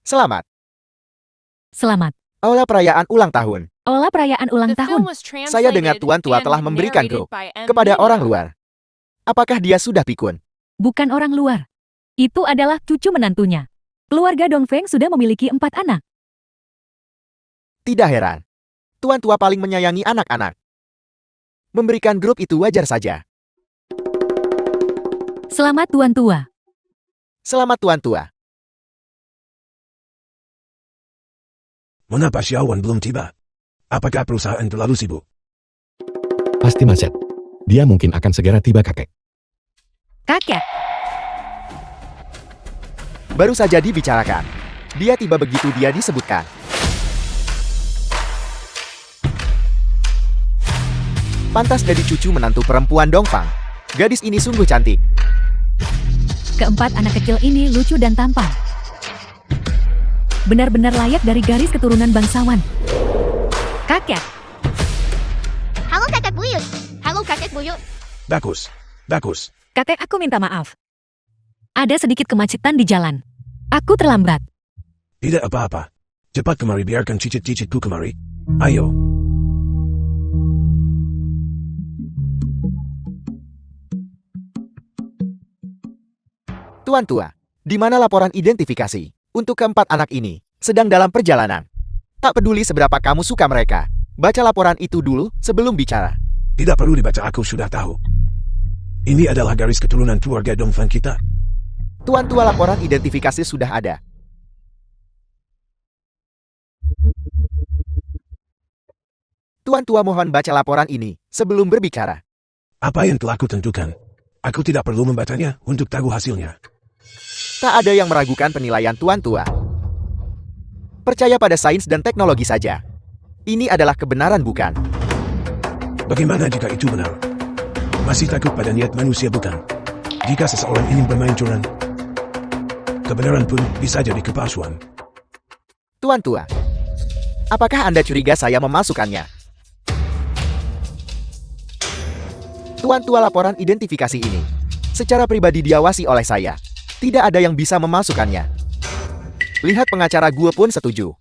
Selamat. Selamat. Aula perayaan ulang tahun. Olah perayaan ulang The film tahun. was Saya dengar translated Tuan Tua and telah memberikan narrated grup by M. kepada Nino. orang luar. Apakah dia sudah pikun? Bukan orang luar. Itu adalah cucu menantunya. Keluarga Dongfeng sudah memiliki 4 anak. Tidak heran. Tuan Tua paling menyayangi anak-anak. Memberikan grup itu wajar saja. Selamat Tuan Tua. Selamat Tuan Tua. Mengapa Xiaowan belum tiba? Apakah perusahaan terlalu sibuk? Pasti macet. Dia mungkin akan segera tiba kakek. Kakek. baru saja dibicarakan. Dia tiba begitu dia disebutkan. Pantas jadi cucu menantu perempuan Dongfang. Gadis ini sungguh cantik. Keempat anak kecil ini lucu dan tampan. Benar-benar layak dari garis keturunan bangsawan. Kakek, Halo kakek buyut. Halo kakek buyut. Bagus. Bagus. kakek aku minta maaf. Ada sedikit kemacetan di jalan. Aku terlambat. Tidak apa-apa. Cepat kemari biarkan cicit-cicitku kemari. Ayo. Tuan tua, di mana laporan identifikasi untuk keempat anak ini sedang dalam perjalanan? Tak peduli seberapa kamu suka mereka, baca laporan itu dulu sebelum bicara. Tidak perlu dibaca, aku sudah tahu. Ini adalah garis keturunan keluarga Dongfang kita. Tuan tua, laporan identifikasi sudah ada. Tuan tua, mohon baca laporan ini sebelum berbicara. Apa yang telah kutentukan? Aku tidak perlu membacanya untuk tahu hasilnya. Tak ada yang meragukan penilaian Tuan tua. Percaya pada sains dan teknologi saja. Ini adalah kebenaran, bukan? Bagaimana jika itu benar? Masih takut pada niat manusia, bukan? Jika seseorang ingin bermain curang, kebenaran pun bisa jadi kepalsuan. Tuan tua, apakah Anda curiga saya memasukkannya? Tuan tua, laporan identifikasi ini secara pribadi diawasi oleh saya. Tidak ada yang bisa memasukkannya. Lihat, pengacara gue pun setuju.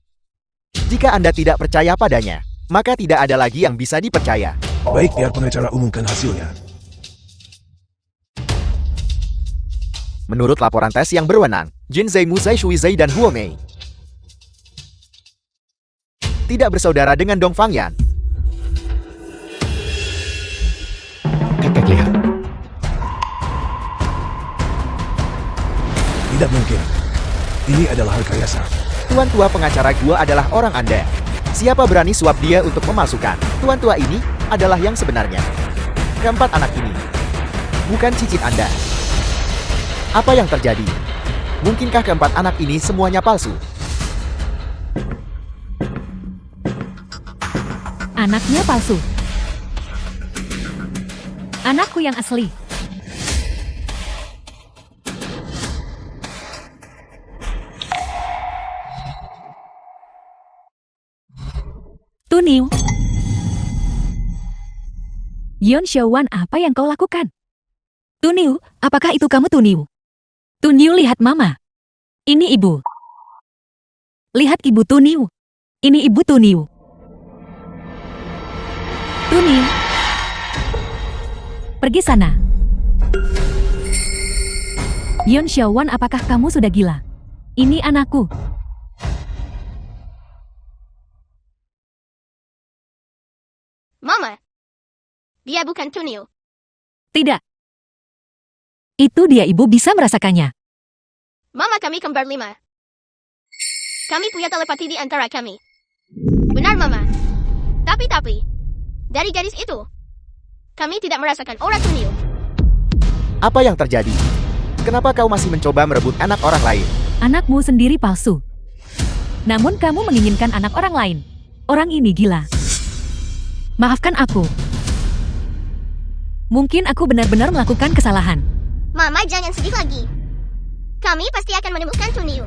Jika Anda tidak percaya padanya, maka tidak ada lagi yang bisa dipercaya. Baik, biar pengacara umumkan hasilnya. Menurut laporan tes yang berwenang, Jin Zai, Mu Zai, Shui Zai, dan Huo Mei tidak bersaudara dengan Dongfang Yan. Kakek lihat. Tidak mungkin. Ini adalah rekayasa. Tuan tua, pengacara gua adalah orang Anda. Siapa berani suap dia untuk memasukkan? Tuan tua, ini adalah yang sebenarnya. Keempat anak ini bukan cicit Anda. Apa yang terjadi? Mungkinkah keempat anak ini semuanya palsu? Anaknya palsu. Anakku yang asli. Tuniu. Yon Xiaowan, apa yang kau lakukan? Tuniu, apakah itu kamu, Tuniu? Tuniu, lihat mama. Ini ibu. Lihat ibu, Tuniu. Ini ibu, Tuniu. Tuniu. Pergi sana. Yon Xiaowan, apakah kamu sudah gila? Ini anakku. Mama. Dia bukan Tuniu. Tidak. Itu dia, ibu bisa merasakannya. Mama, kami kembar 5. Kami punya telepati di antara kami. Benar, Mama. Tapi, dari gadis itu, kami tidak merasakan aura Tuniu. Apa yang terjadi? Kenapa kau masih mencoba merebut anak orang lain? Anakmu sendiri palsu. Namun kamu menginginkan anak orang lain. Orang ini gila. Maafkan aku. Mungkin aku benar-benar melakukan kesalahan. Mama, jangan sedih lagi. Kami pasti akan menemukan Tuniu.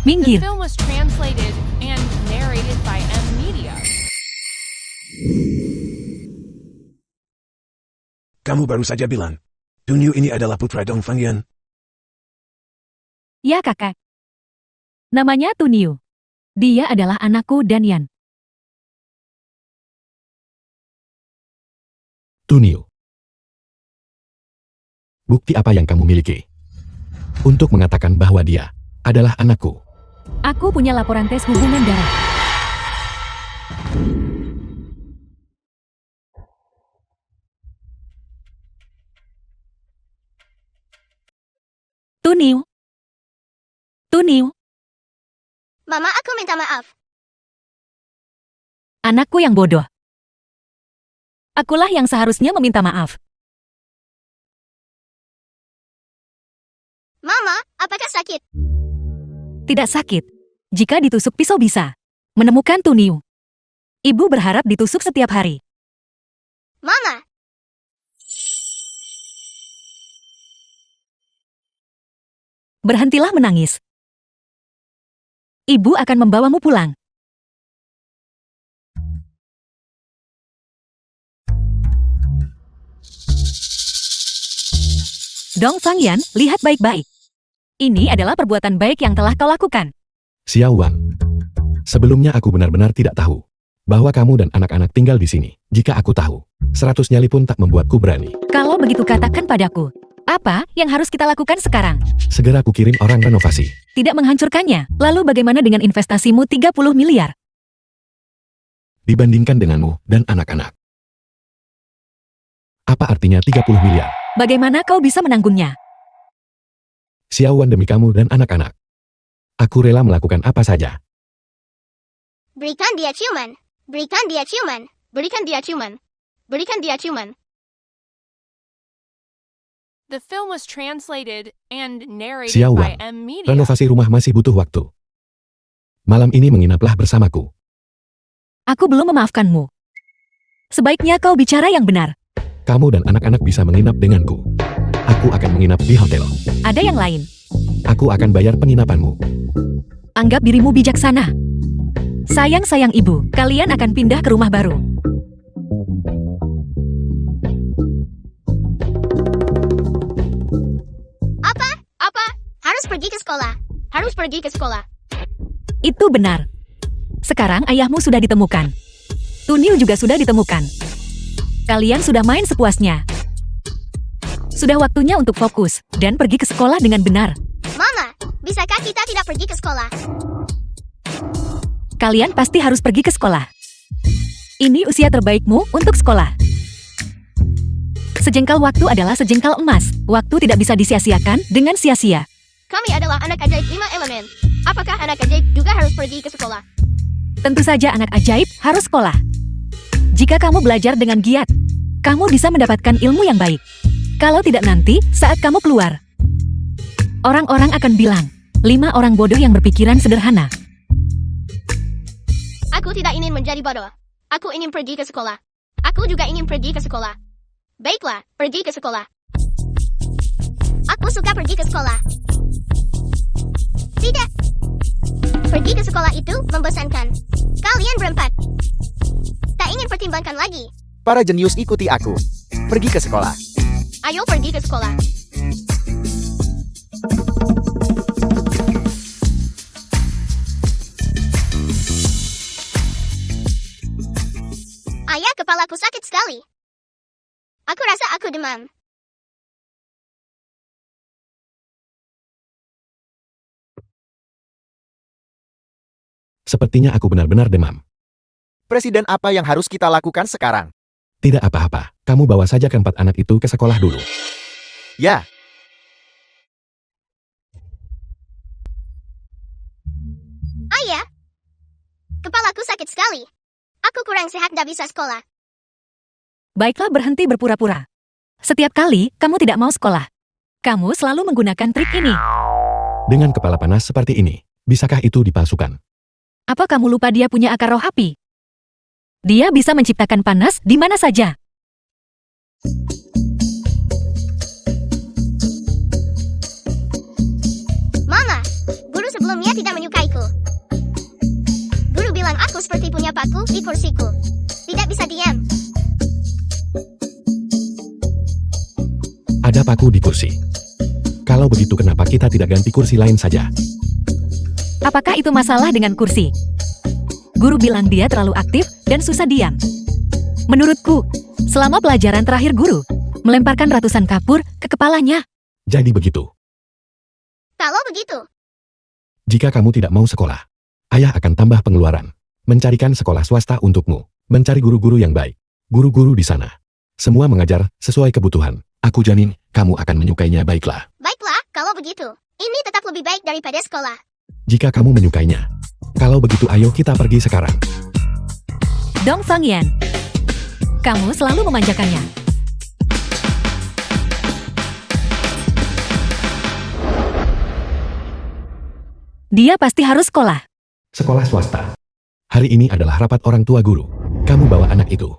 The Minggir. film was translated and narrated by M Media. Kamu baru saja bilang, Tuniu ini adalah putra Dongfang Yan. Ya, kakak. Namanya Tuniu. Dia adalah anakku dan Yan. Tuniu. Bukti apa yang kamu miliki untuk mengatakan bahwa dia adalah anakku? Aku punya laporan tes hubungan darah. Tuniu. Tuniu. Mama, aku minta maaf. Anakku yang bodoh. Akulah yang seharusnya meminta maaf. Mama, apakah sakit? Tidak sakit. Jika ditusuk pisau bisa menemukan Tuniu. Ibu berharap ditusuk setiap hari. Mama, Berhentilah menangis. Ibu akan membawamu pulang. Dong Fangyan, lihat baik-baik. Ini adalah perbuatan baik yang telah kau lakukan. Xiao Wang. Sebelumnya aku benar-benar tidak tahu bahwa kamu dan anak-anak tinggal di sini. Jika aku tahu, 100 nyali pun tak membuatku berani. Kalau begitu katakan padaku, apa yang harus kita lakukan sekarang? Segera aku kirim orang renovasi. Tidak menghancurkannya. Lalu bagaimana dengan investasimu 30 miliar? Dibandingkan denganmu dan anak-anak. Apa artinya 30 miliar? Bagaimana kau bisa menanggungnya? Xiao Wan, demi kamu dan anak-anak. Aku rela melakukan apa saja. berikan dia ciuman. Berikan dia ciuman. Berikan dia ciuman. Berikan dia ciuman. The film was translated and narrated Xiao by Wang, M Media. renovasi rumah masih butuh waktu. Malam ini menginaplah bersamaku. Aku belum memaafkanmu. Sebaiknya kau bicara yang benar. Kamu dan anak-anak bisa menginap denganku. Aku akan menginap di hotel. Ada yang lain. Aku akan bayar penginapanmu. Anggap dirimu bijaksana. Sayang-sayang ibu, kalian akan pindah ke rumah baru. Apa? Harus pergi ke sekolah. Harus pergi ke sekolah. Itu benar. Sekarang ayahmu sudah ditemukan. Tuniu juga sudah ditemukan. Kalian sudah main sepuasnya. Sudah waktunya untuk fokus dan pergi ke sekolah dengan benar. Mama, bisakah kita tidak pergi ke sekolah? Kalian pasti harus pergi ke sekolah. Ini usia terbaikmu untuk sekolah. Sejengkal waktu adalah sejengkal emas. Waktu tidak bisa disia-siakan dengan sia-sia. Kami adalah anak ajaib 5 elemen. Apakah anak ajaib juga harus pergi ke sekolah? Tentu saja anak ajaib harus sekolah. Jika kamu belajar dengan giat, kamu bisa mendapatkan ilmu yang baik. Kalau tidak nanti, saat kamu keluar, orang-orang akan bilang, 5 orang bodoh yang berpikiran sederhana. Aku tidak ingin menjadi bodoh. Aku ingin pergi ke sekolah. Aku juga ingin pergi ke sekolah. Baiklah, pergi ke sekolah. Aku suka pergi ke sekolah. Tidak. Pergi ke sekolah itu membosankan. Kalian berempat tak ingin pertimbangkan lagi. Para jenius, ikuti aku. Pergi ke sekolah. Ayo pergi ke sekolah. Ayah, kepalaku sakit sekali. Aku rasa aku demam. Sepertinya aku benar-benar demam. Presiden, apa yang harus kita lakukan sekarang? Tidak apa-apa, kamu bawa saja keempat anak itu ke sekolah dulu. Ya, Ayah, kepalaku sakit sekali. Aku kurang sehat, tidak bisa sekolah. Baiklah, berhenti berpura-pura. Setiap kali kamu tidak mau sekolah, kamu selalu menggunakan trik ini. Dengan kepala panas seperti ini, bisakah itu dipalsukan? Apa kamu lupa dia punya akar roh api? Dia bisa menciptakan panas di mana saja. Mama, guru sebelumnya tidak menyukaiku. Guru bilang aku seperti punya paku di kursiku. Tidak bisa diam. Ada paku di kursi. Kalau begitu, kenapa kita tidak ganti kursi lain saja? Apakah itu masalah dengan kursi? Guru bilang dia terlalu aktif dan susah diam. Menurutku, selama pelajaran terakhir guru melemparkan ratusan kapur ke kepalanya. Jadi begitu. Kalau begitu, Jika kamu tidak mau sekolah, ayah akan tambah pengeluaran. Mencarikan sekolah swasta untukmu. Mencari guru-guru yang baik. Guru-guru di sana. Semua mengajar sesuai kebutuhan. Aku jamin, kamu akan menyukainya. Baiklah. baiklah kalau begitu. Ini tetap lebih baik daripada sekolah. Jika kamu menyukainya. Kalau begitu, ayo kita pergi sekarang. Dong Fangyan, kamu selalu memanjakannya. Dia pasti harus sekolah. Sekolah swasta. Hari ini adalah rapat orang tua guru. Kamu bawa anak itu.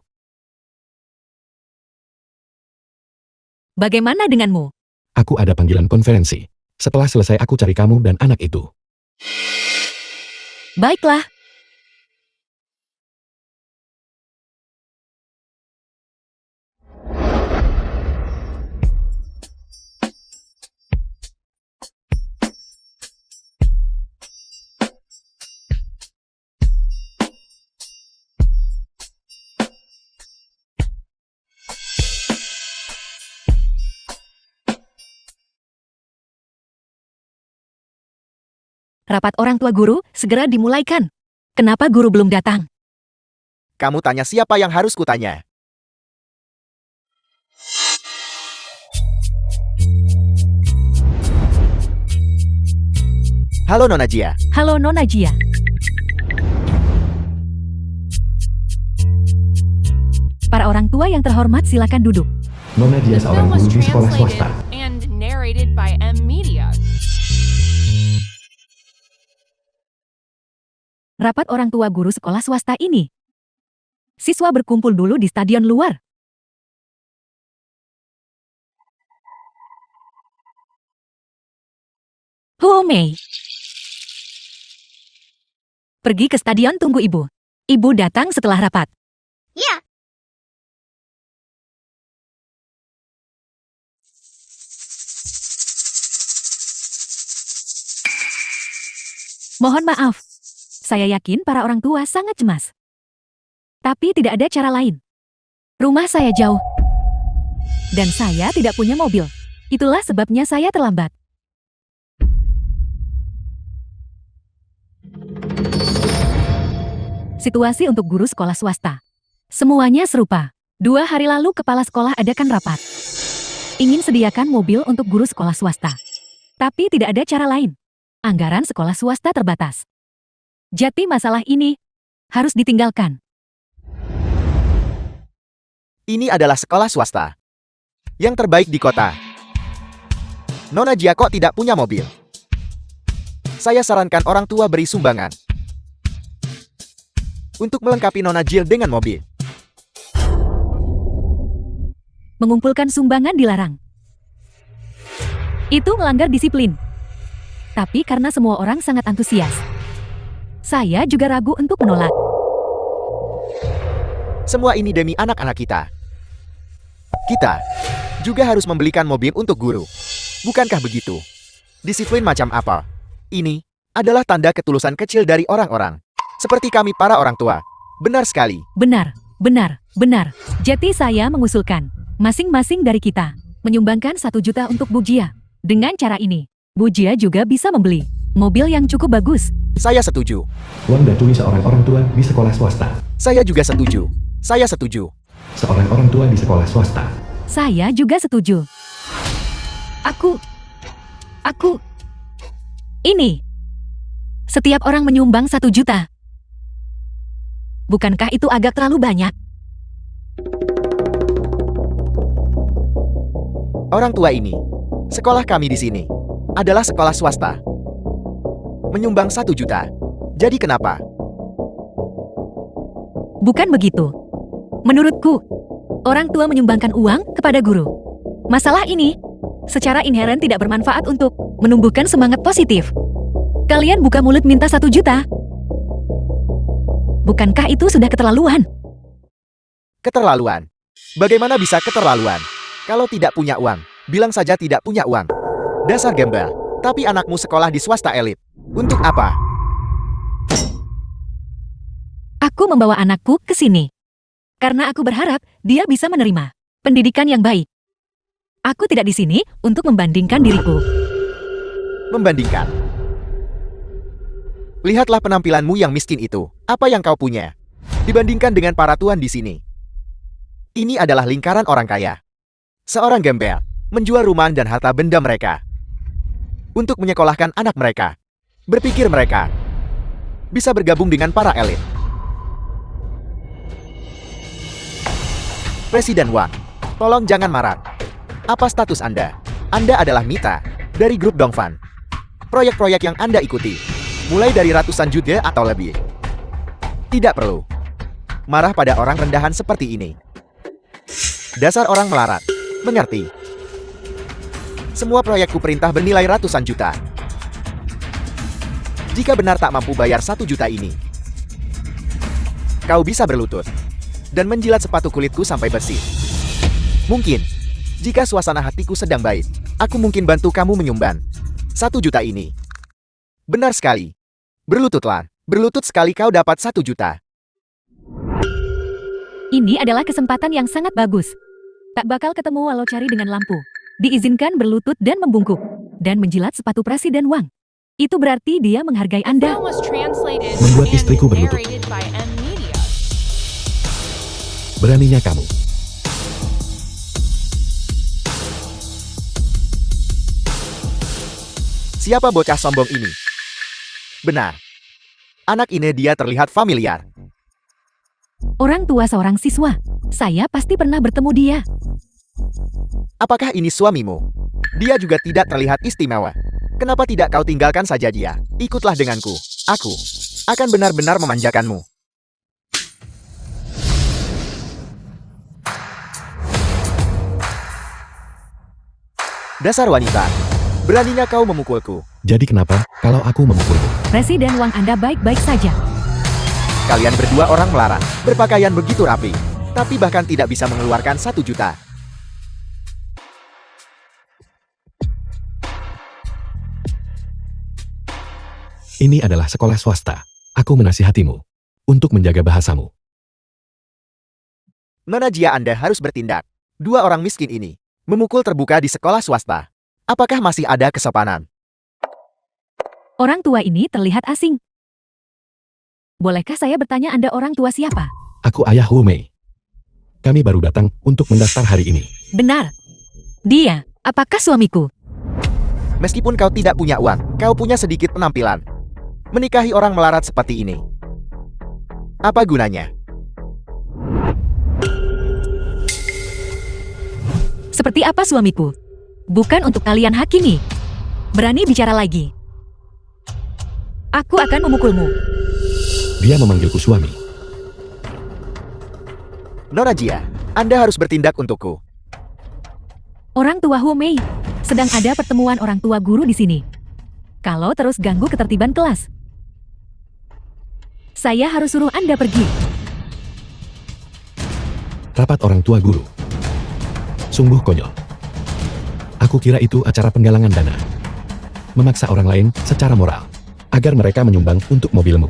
Bagaimana denganmu? Aku ada panggilan konferensi. Setelah selesai aku cari kamu dan anak itu. Baiklah. Rapat orang tua guru segera dimulaikan. Kenapa guru belum datang? Kamu tanya siapa yang harus kutanya? Halo Nona Jia. Halo Nona Jia. Para orang tua yang terhormat silakan duduk. Nona dia The seorang film was guru di sekolah swasta. translated and narrated by M Media. Rapat orang tua guru sekolah swasta ini. Siswa berkumpul dulu di stadion luar. Huo Mei. Pergi ke stadion tunggu ibu. Ibu datang setelah rapat. Ya, Mohon maaf. Saya yakin para orang tua sangat cemas. Tapi tidak ada cara lain. Rumah saya jauh. Dan saya tidak punya mobil. Itulah sebabnya saya terlambat. Situasi untuk guru sekolah swasta. Semuanya serupa. 2 hari lalu kepala sekolah adakan rapat. Ingin sediakan mobil untuk guru sekolah swasta. Tapi tidak ada cara lain. Anggaran sekolah swasta terbatas. Jadi masalah ini harus ditinggalkan. Ini adalah sekolah swasta yang terbaik di kota. Nona Jia kok tidak punya mobil? Saya sarankan orang tua beri sumbangan untuk melengkapi Nona Jill dengan mobil. Mengumpulkan sumbangan dilarang. Itu melanggar disiplin. Tapi karena semua orang sangat antusias, saya juga ragu untuk menolak. Semua ini demi anak-anak kita. Kita juga harus membelikan mobil untuk guru. Bukankah begitu? Disiplin macam apa? Ini adalah tanda ketulusan kecil dari orang-orang. Seperti kami para orang tua. Benar sekali. Benar, benar, benar. Jadi saya mengusulkan, masing-masing dari kita menyumbangkan 1 juta untuk Bu Jia. Dengan cara ini, Bu Jia juga bisa membeli mobil yang cukup bagus. Saya setuju. Wang Dacui seorang orang tua di sekolah swasta. Saya juga setuju. Saya setuju. Seorang orang tua di sekolah swasta. Saya juga setuju. Aku. Ini. Setiap orang menyumbang 1 juta. Bukankah itu agak terlalu banyak? Orang tua ini, sekolah kami di sini, adalah sekolah swasta. Menyumbang 1 juta. Jadi kenapa? Bukan begitu. Menurutku, orang tua menyumbangkan uang kepada guru. Masalah ini, secara inheren tidak bermanfaat untuk menumbuhkan semangat positif. Kalian buka mulut minta 1 juta. Bukankah itu sudah keterlaluan? Keterlaluan. Bagaimana bisa keterlaluan? Kalau tidak punya uang, bilang saja tidak punya uang. Dasar gembel. Tapi anakmu sekolah di swasta elit. Untuk apa? Aku membawa anakku ke sini. Karena aku berharap dia bisa menerima pendidikan yang baik. Aku tidak di sini untuk membandingkan diriku. Membandingkan. Lihatlah penampilanmu yang miskin itu. Apa yang kau punya? Dibandingkan dengan para tuan di sini. Ini adalah lingkaran orang kaya. Seorang gembel menjual rumah dan harta benda mereka untuk menyekolahkan anak mereka. Berpikir mereka bisa bergabung dengan para elit. Presiden Wang, tolong jangan marah. Apa status Anda? Anda adalah Mita dari grup Dongfan. Proyek-proyek yang Anda ikuti Mulai dari ratusan juta atau lebih. Tidak perlu marah pada orang rendahan seperti ini. Dasar orang melarat. Mengerti? Semua proyekku perintah bernilai ratusan juta. Jika benar tak mampu bayar 1 juta ini, kau bisa berlutut dan menjilat sepatu kulitku sampai bersih. Mungkin, jika suasana hatiku sedang baik, aku mungkin bantu kamu menyumbang 1 juta ini. Benar sekali. Berlututlah. Berlutut sekali kau dapat 1 juta. Ini adalah kesempatan yang sangat bagus. Tak bakal ketemu walau cari dengan lampu. Diizinkan berlutut dan membungkuk. Dan menjilat sepatu Presiden Wang. Itu berarti dia menghargai The Anda. film was translated Membuat and istriku berlutut. narrated by M Media. Beraninya kamu. Siapa bocah sombong ini? Benar. Anak ini dia terlihat familiar. Orang tua seorang siswa. Saya pasti pernah bertemu dia. Apakah ini suamimu? Dia juga tidak terlihat istimewa. Kenapa tidak kau tinggalkan saja dia? Ikutlah denganku. Aku akan benar-benar memanjakanmu. Dasar wanita. Beraninya kau memukulku. Jadi kenapa kalau aku memukulmu? Presiden Wang Anda baik-baik saja. Kalian berdua orang melarat, berpakaian begitu rapi, tapi bahkan tidak bisa mengeluarkan 1 juta. Ini adalah sekolah swasta. Aku menasihatimu untuk menjaga bahasamu. Nona Jia, Anda harus bertindak. 2 orang miskin ini memukul terbuka di sekolah swasta. Apakah masih ada kesopanan? Orang tua ini terlihat asing. Bolehkah saya bertanya Anda orang tua siapa? Aku ayah Wu Mei. Kami baru datang untuk mendaftar hari ini. Benar. Dia, apakah suamiku? Meskipun kau tidak punya uang, kau punya sedikit penampilan. Menikahi orang melarat seperti ini. Apa gunanya? Seperti apa suamiku? Bukan untuk kalian hakimi. Berani bicara lagi. Aku akan memukulmu. Dia memanggilku suami. Nona Jia, Anda harus bertindak untukku. Orang tua Hu Mei, sedang ada pertemuan orang tua guru di sini. Kalau terus ganggu ketertiban kelas, saya harus suruh Anda pergi. Rapat orang tua guru. Sungguh konyol. Aku kira itu acara penggalangan dana. Memaksa orang lain secara moral agar mereka menyumbang untuk mobilmu.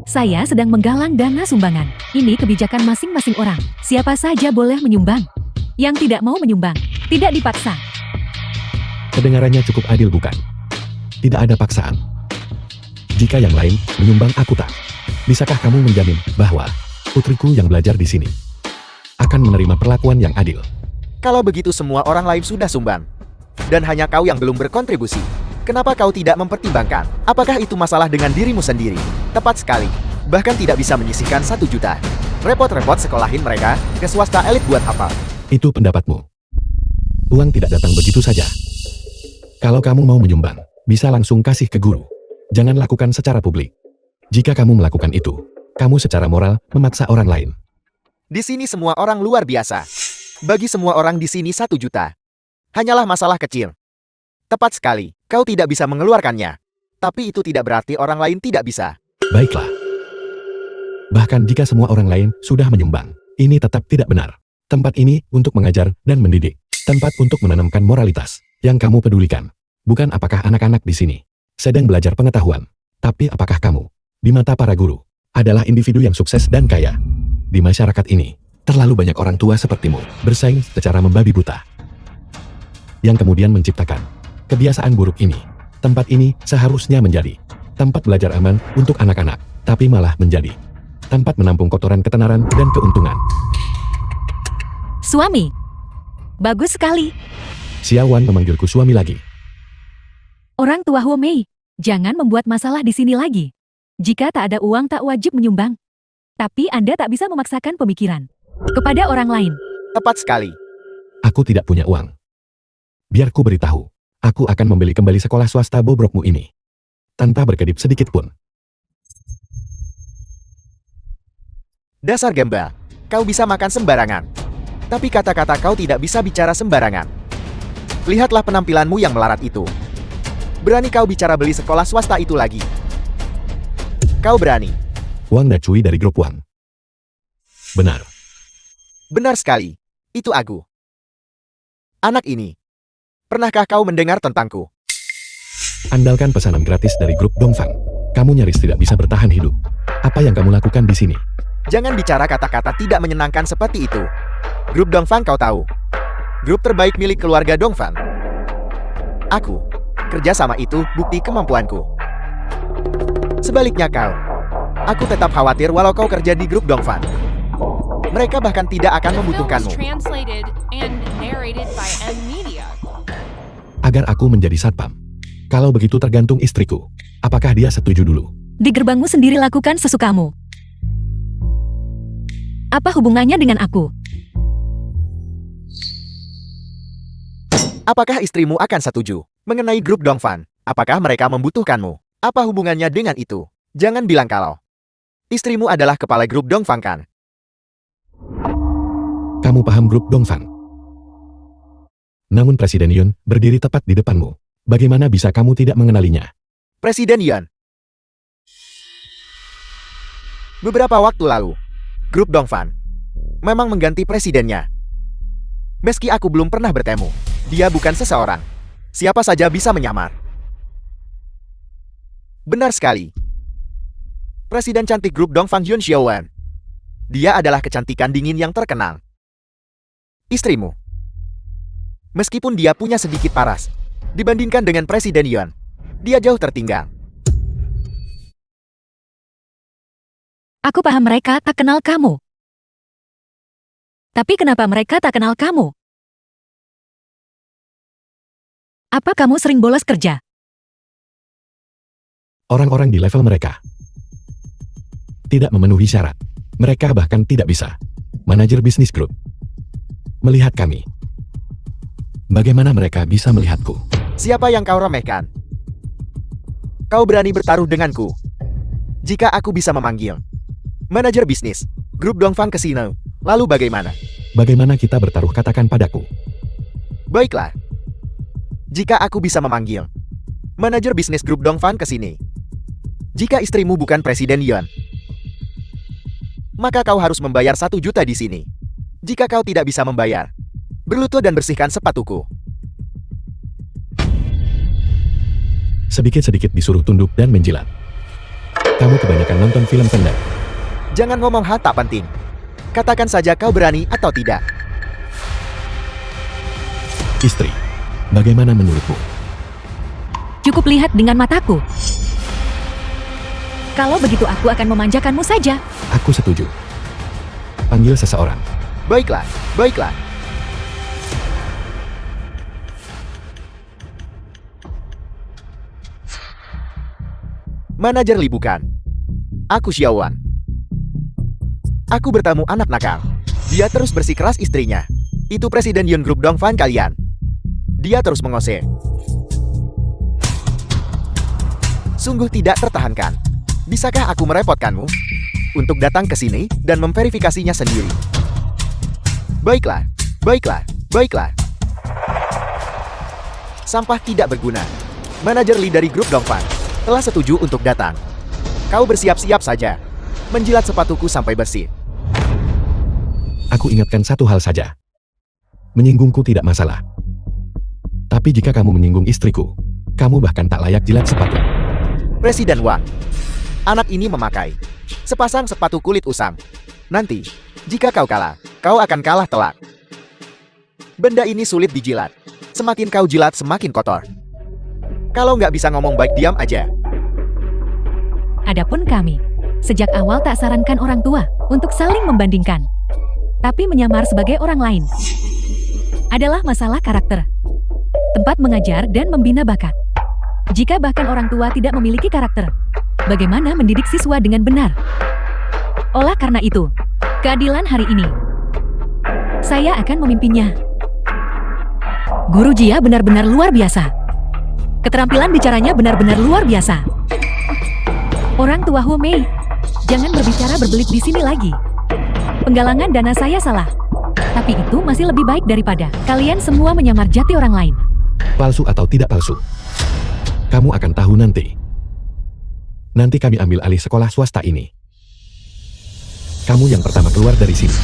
Saya sedang menggalang dana sumbangan. Ini kebijakan masing-masing orang. Siapa saja boleh menyumbang. Yang tidak mau menyumbang, tidak dipaksa. Kedengarannya cukup adil bukan? Tidak ada paksaan. Jika yang lain menyumbang aku tak, bisakah kamu menjamin bahwa putriku yang belajar di sini akan menerima perlakuan yang adil? Kalau begitu semua orang lain sudah sumbang. Dan hanya kau yang belum berkontribusi. Kenapa kau tidak mempertimbangkan? Apakah itu masalah dengan dirimu sendiri? Tepat sekali. Bahkan tidak bisa menyisihkan 1 juta. Repot-repot sekolahin mereka ke swasta elit buat apa? Itu pendapatmu. Uang tidak datang begitu saja. Kalau kamu mau menyumbang, bisa langsung kasih ke guru. Jangan lakukan secara publik. Jika kamu melakukan itu, kamu secara moral memaksa orang lain. Di sini semua orang luar biasa. Bagi semua orang di sini 1 juta. Hanyalah masalah kecil. Tepat sekali, kau tidak bisa mengeluarkannya. Tapi itu tidak berarti orang lain tidak bisa. Baiklah. Bahkan jika semua orang lain sudah menyumbang, ini tetap tidak benar. Tempat ini untuk mengajar dan mendidik. Tempat untuk menanamkan moralitas yang kamu pedulikan. Bukan apakah anak-anak di sini sedang belajar pengetahuan, tapi apakah kamu, di mata para guru, adalah individu yang sukses dan kaya. Di masyarakat ini, terlalu banyak orang tua sepertimu bersaing secara membabi buta. Yang kemudian menciptakan kebiasaan buruk ini. Tempat ini seharusnya menjadi tempat belajar aman untuk anak-anak, tapi malah menjadi tempat menampung kotoran ketenaran dan keuntungan. Suami. Bagus sekali. Xiaowan memanggilku suami lagi. Orang tua Hu Mei, jangan membuat masalah di sini lagi. Jika tak ada uang tak wajib menyumbang. Tapi Anda tak bisa memaksakan pemikiran kepada orang lain. Tepat sekali. Aku tidak punya uang. Biar ku beritahu, aku akan membeli kembali sekolah swasta bobrokmu ini. tanpa berkedip sedikit pun. Dasar gembel, kau bisa makan sembarangan. Tapi kata-kata kau tidak bisa bicara sembarangan. Lihatlah penampilanmu yang melarat itu. Berani kau bicara beli sekolah swasta itu lagi? Kau berani? Wang Dacui dari grup Wang. Benar. Benar sekali. Itu aku. Anak ini. Pernahkah kau mendengar tentangku? Andalkan pesanan gratis dari grup Dongfang. Kamu nyaris tidak bisa bertahan hidup. Apa yang kamu lakukan di sini? Jangan bicara kata-kata tidak menyenangkan seperti itu. Grup Dongfang kau tahu. Grup terbaik milik keluarga Dongfang. Aku. Kerjasama itu bukti kemampuanku. Sebaliknya kau. Aku tetap khawatir walau kau kerja di grup Dongfang. Mereka bahkan tidak akan The film was membutuhkanmu. translated and narrated by M Media. Agar aku menjadi satpam. Kalau begitu tergantung istriku. Apakah dia setuju dulu? Di gerbangmu sendiri lakukan sesukamu. Apa hubungannya dengan aku? Apakah istrimu akan setuju? Mengenai grup Dongfang, apakah mereka membutuhkanmu? Apa hubungannya dengan itu? Jangan bilang kalau. Istrimu adalah kepala grup Dongfang kan? Kamu paham grup Dongfang? Namun Presiden Yun berdiri tepat di depanmu. Bagaimana bisa kamu tidak mengenalinya? Presiden Yuan. Beberapa waktu lalu, grup Dongfang memang mengganti presidennya. Meski aku belum pernah bertemu, dia bukan seseorang. Siapa saja bisa menyamar. Benar sekali. Presiden cantik grup Dongfang Yun Xiaowan. Dia adalah kecantikan dingin yang terkenal. Istrimu. Meskipun dia punya sedikit paras, dibandingkan dengan Presiden Yuan, dia jauh tertinggal. Aku paham mereka tak kenal kamu. Tapi kenapa mereka tak kenal kamu? Apa kamu sering bolos kerja? Orang-orang di level mereka tidak memenuhi syarat. Mereka bahkan tidak bisa. Manajer bisnis grup melihat kami. Bagaimana mereka bisa melihatku? Siapa yang kau remehkan? Kau berani bertaruh denganku? Jika aku bisa memanggil manajer bisnis grup Dongfang Casino, lalu bagaimana? Bagaimana kita bertaruh katakan padaku? Baiklah. Jika aku bisa memanggil manajer bisnis grup Dongfang ke sini. Jika istrimu bukan Presiden Yuan, maka kau harus membayar 1 juta di sini. Jika kau tidak bisa membayar, berlutut dan bersihkan sepatuku. Sedikit-sedikit disuruh tunduk dan menjilat. Kamu kebanyakan nonton film pendek. Jangan ngomong hal tak penting. Katakan saja kau berani atau tidak. Istri, bagaimana menurutmu? Cukup lihat dengan mataku. Kalau begitu aku akan memanjakanmu saja. Aku setuju. Panggil seseorang. Baiklah, baiklah. Manajer Li bukan. Aku Xiaowan. Aku bertamu anak nakal. Dia terus bersikeras istrinya. Itu Presiden Yun Grup Dongfang kalian. Dia terus mengose. Sungguh tidak tertahankan. Bisakah aku merepotkanmu untuk datang ke sini dan memverifikasinya sendiri? Baiklah, baiklah, baiklah. Sampah tidak berguna. Manajer Li dari grup Dongfang telah setuju untuk datang. Kau bersiap-siap saja. Menjilat sepatuku sampai bersih. Aku ingatkan satu hal saja. Menyinggungku tidak masalah. Tapi jika kamu menyinggung istriku, kamu bahkan tak layak jilat sepatu. Presiden Wang. Anak ini memakai sepasang sepatu kulit usang. Nanti, jika kau kalah, kau akan kalah telak. Benda ini sulit dijilat. Semakin kau jilat, semakin kotor. Kalau nggak bisa ngomong baik, diam aja. Adapun kami, sejak awal tak sarankan orang tua untuk saling membandingkan. Tapi menyamar sebagai orang lain adalah masalah karakter. Tempat mengajar dan membina bakat. Jika bahkan orang tua tidak memiliki karakter, bagaimana mendidik siswa dengan benar? Oleh karena itu, keadilan hari ini, saya akan memimpinnya. Guru Jia benar-benar luar biasa. Keterampilan bicaranya benar-benar luar biasa. Orang tua Hu Mei, jangan berbicara berbelit di sini lagi. Penggalangan dana saya salah. Tapi itu masih lebih baik daripada kalian semua menyamar jati orang lain. Palsu atau tidak palsu? Kamu akan tahu nanti. Nanti kami ambil alih sekolah swasta ini. Kamu yang pertama keluar dari sini.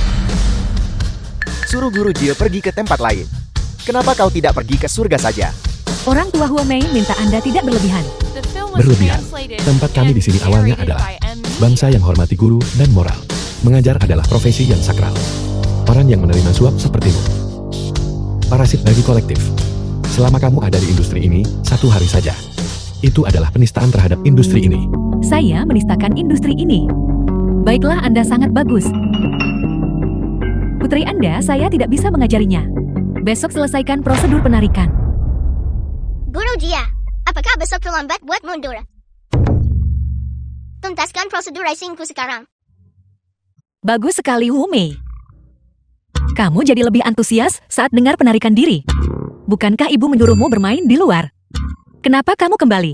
Suruh guru Jie pergi ke tempat lain. Kenapa kau tidak pergi ke surga saja? Orang tua Hu Mei minta Anda tidak berlebihan. The film was Berlebihan. translated Tempat kami di and sini awalnya narrated adalah by M. bangsa yang hormati guru dan moral. Mengajar adalah profesi yang sakral. Orang yang menerima suap sepertimu. Parasit bagi kolektif. Selama kamu ada di industri ini, 1 hari saja. Itu adalah penistaan terhadap industri ini. Saya menistakan industri ini. Baiklah, Anda sangat bagus. Putri Anda, saya tidak bisa mengajarinya. Besok selesaikan prosedur penarikan. Guru Jia, apakah besok terlambat buat mundur? Tuntaskan prosedur racingku sekarang. Bagus sekali, Hu Mei. Kamu jadi lebih antusias saat dengar penarikan diri. Bukankah ibu menyuruhmu bermain di luar? Kenapa kamu kembali?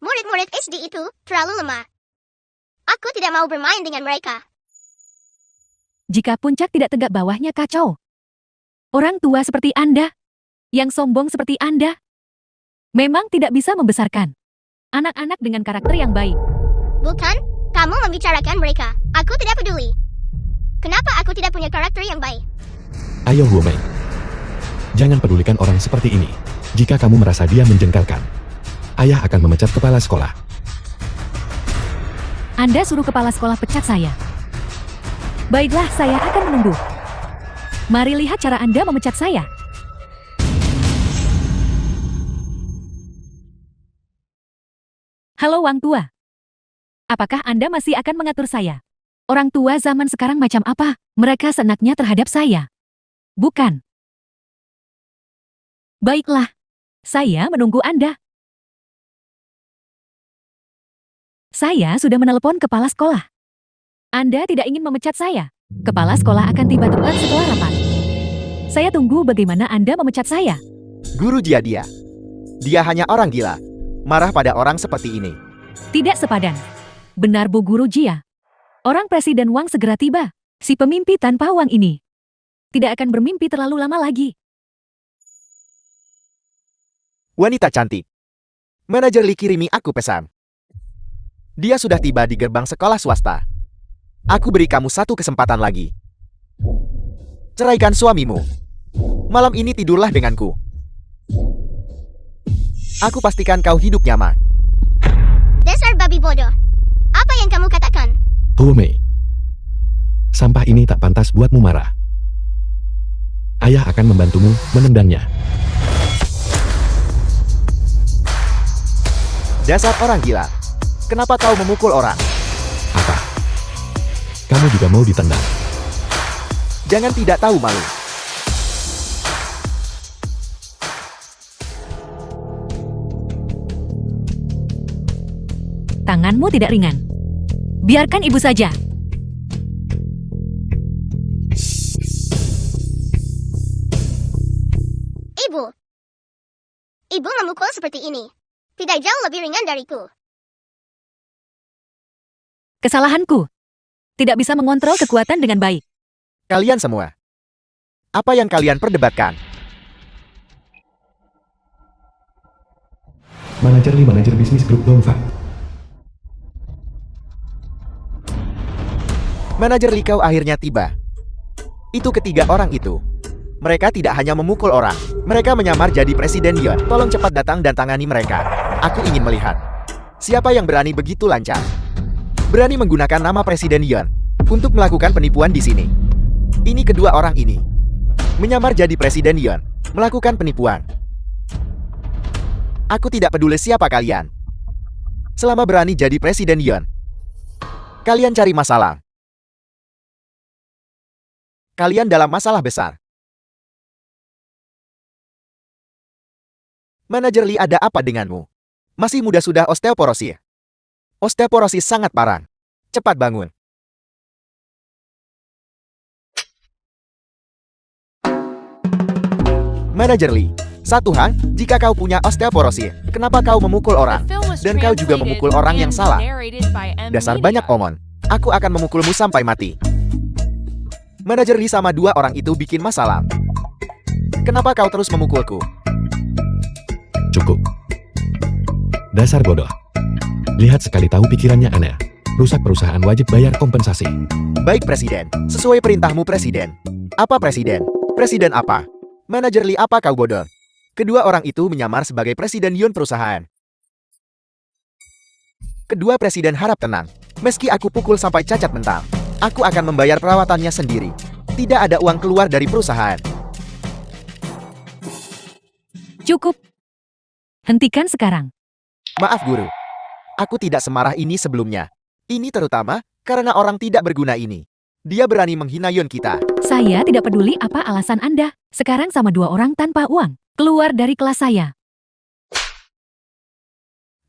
Murid-murid HD itu terlalu lemah. Aku tidak mau bermain dengan mereka. Jika puncak tidak tegak, bawahnya kacau. Orang tua seperti Anda, yang sombong seperti Anda, memang tidak bisa membesarkan anak-anak dengan karakter yang baik. Bukan, kamu membicarakan mereka. Aku tidak peduli. Kenapa aku tidak punya karakter yang baik? Ayo Hu Mei. Jangan pedulikan orang seperti ini. Jika kamu merasa dia menjengkelkan, ayah akan memecat kepala sekolah. Anda suruh kepala sekolah pecat saya. Baiklah, saya akan menunggu. Mari lihat cara Anda memecat saya. Halo Wang Tua. Apakah Anda masih akan mengatur saya? Orang tua zaman sekarang macam apa? Mereka seenaknya terhadap saya. Bukan. Baiklah. Saya menunggu Anda. Saya sudah menelepon kepala sekolah. Anda tidak ingin memecat saya. Kepala sekolah akan tiba tepat setelah rapat. Saya tunggu bagaimana Anda memecat saya. Guru Jia dia. Dia hanya orang gila. Marah pada orang seperti ini. Tidak sepadan. Benar Bu Guru Jia. Orang Presiden Wang segera tiba. Si pemimpi tanpa Wang ini tidak akan bermimpi terlalu lama lagi. Wanita cantik. Manajer Li kirimi aku pesan. Dia sudah tiba di gerbang sekolah swasta. Aku beri kamu 1 kesempatan lagi. Ceraikan suamimu. Malam ini tidurlah denganku. Aku pastikan kau hidup nyaman. Dasar babi bodoh. Apa yang kamu katakan? Hu Mei. Sampah ini tak pantas buatmu marah. Ayah akan membantumu menendangnya. Dasar orang gila. Kenapa kau memukul orang? Apa? Kamu juga mau ditendang? Jangan tidak tahu malu. Tanganmu tidak ringan. Biarkan ibu saja. Ibu. Ibu memukul seperti ini. Tidak jauh lebih ringan dariku. Kesalahanku. Tidak bisa mengontrol kekuatan dengan baik. Kalian semua. Apa yang kalian perdebatkan? Manajer bisnis grup Dongfang. Manajer Li Kau akhirnya tiba. Itu ketiga orang itu. Mereka tidak hanya memukul orang. Mereka menyamar jadi Presiden Yuan. Tolong cepat datang dan tangani mereka. Aku ingin melihat. Siapa yang berani begitu lancar? Berani menggunakan nama Presiden Yuan untuk melakukan penipuan di sini. Ini kedua orang ini. Menyamar jadi Presiden Yuan. Melakukan penipuan. Aku tidak peduli siapa kalian. Selama berani jadi Presiden Yuan. Kalian cari masalah. Kalian dalam masalah besar. Manajer Li, ada apa denganmu? Masih muda sudah osteoporosis. Osteoporosis sangat parah. Cepat bangun. Manajer Li, Satu hal, jika kau punya osteoporosis, kenapa kau memukul The orang? film was Dan kau juga translated memukul orang yang and salah. narrated by M. Dasar Media. banyak omon. Aku akan memukulmu sampai mati. Manajer Lee sama dua orang itu bikin masalah. Kenapa kau terus memukulku? Cukup. Dasar bodoh. Lihat sekali tahu pikirannya aneh. Rusak perusahaan wajib bayar kompensasi. Baik Presiden, sesuai perintahmu Presiden. Apa Presiden? Presiden apa? Manajer Lee apa kau bodoh? Kedua orang itu menyamar sebagai Presiden Yun perusahaan. Kedua Presiden harap tenang. Meski aku pukul sampai cacat mental, aku akan membayar perawatannya sendiri. Tidak ada uang keluar dari perusahaan. Cukup. Hentikan sekarang. Maaf guru. Aku tidak semarah ini sebelumnya. Ini terutama karena orang tidak berguna ini. Dia berani menghina Yun kita. Saya tidak peduli apa alasan Anda. Sekarang sama dua orang tanpa uang. Keluar dari kelas saya.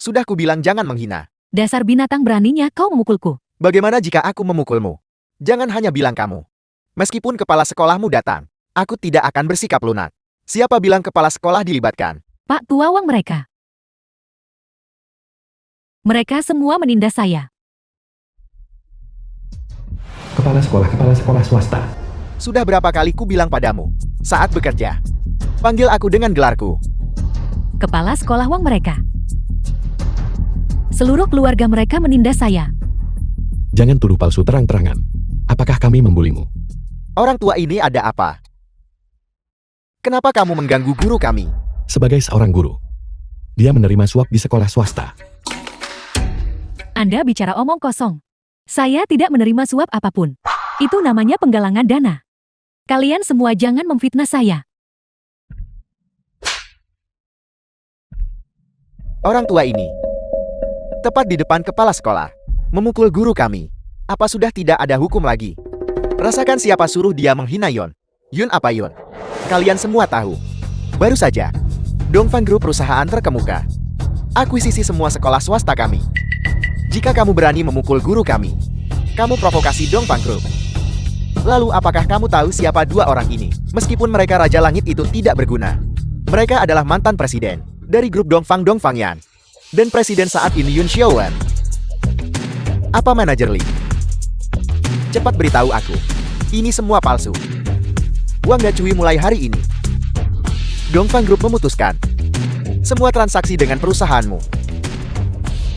Sudah kubilang jangan menghina. Dasar binatang beraninya kau memukulku. Bagaimana jika aku memukulmu? Jangan hanya bilang kamu. Meskipun kepala sekolahmu datang, aku tidak akan bersikap lunak. Siapa bilang kepala sekolah dilibatkan? Pak Tuawang mereka. Mereka semua menindas saya. Kepala sekolah swasta. Sudah berapa kali ku bilang padamu, saat bekerja, panggil aku dengan gelarku. Kepala sekolah Wang mereka. Seluruh keluarga mereka menindas saya. Jangan tuduh palsu terang-terangan. Apakah kami membulimu? Orang tua ini ada apa? Kenapa kamu mengganggu guru kami? Sebagai seorang guru, dia menerima suap di sekolah swasta. Anda bicara omong kosong. Saya tidak menerima suap apapun. Itu namanya penggalangan dana. Kalian semua jangan memfitnah saya. Orang tua ini, tepat di depan kepala sekolah, memukul guru kami. Apa sudah tidak ada hukum lagi? Rasakan siapa suruh dia menghina Yun. Yun apa Yun? Kalian semua tahu. Baru saja, Dongfang Group perusahaan terkemuka. Akuisisi semua sekolah swasta kami. Jika kamu berani memukul guru kami, kamu provokasi Dongfang Group. Lalu apakah kamu tahu siapa dua orang ini? Meskipun mereka Raja Langit itu tidak berguna. Mereka adalah mantan presiden dari grup Dongfangyan. Dan presiden saat ini Yun Xiaowan. Apa manajer Lee? Cepat beritahu aku. Ini semua palsu. Uang gak cuy mulai hari ini. Dongfang Group memutuskan semua transaksi dengan perusahaanmu.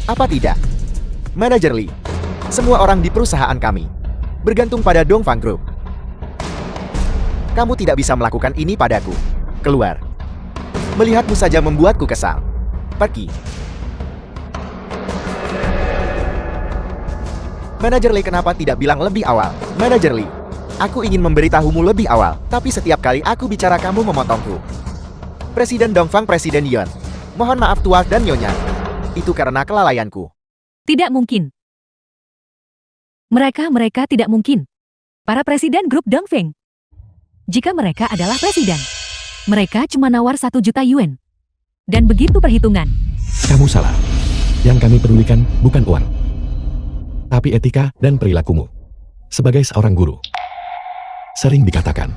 Apa tidak? Manajer Lee, semua orang di perusahaan kami bergantung pada Dongfang Group. Kamu tidak bisa melakukan ini padaku. Keluar. Melihatmu saja membuatku kesal. Pergi. Manajer Lee kenapa tidak bilang lebih awal? Manajer Lee, aku ingin memberitahumu lebih awal, tapi setiap kali aku bicara kamu memotongku. Presiden Dongfang, Presiden Yun. Mohon maaf tua dan nyonya. Itu karena kelalaianku. Tidak mungkin. Mereka tidak mungkin. Para presiden grup Dongfeng. Jika mereka adalah presiden, mereka cuma nawar 1 juta yuan. Dan begitu perhitungan. Kamu salah. Yang kami pedulikan bukan uang, tapi etika dan perilakumu. Sebagai seorang guru, sering dikatakan,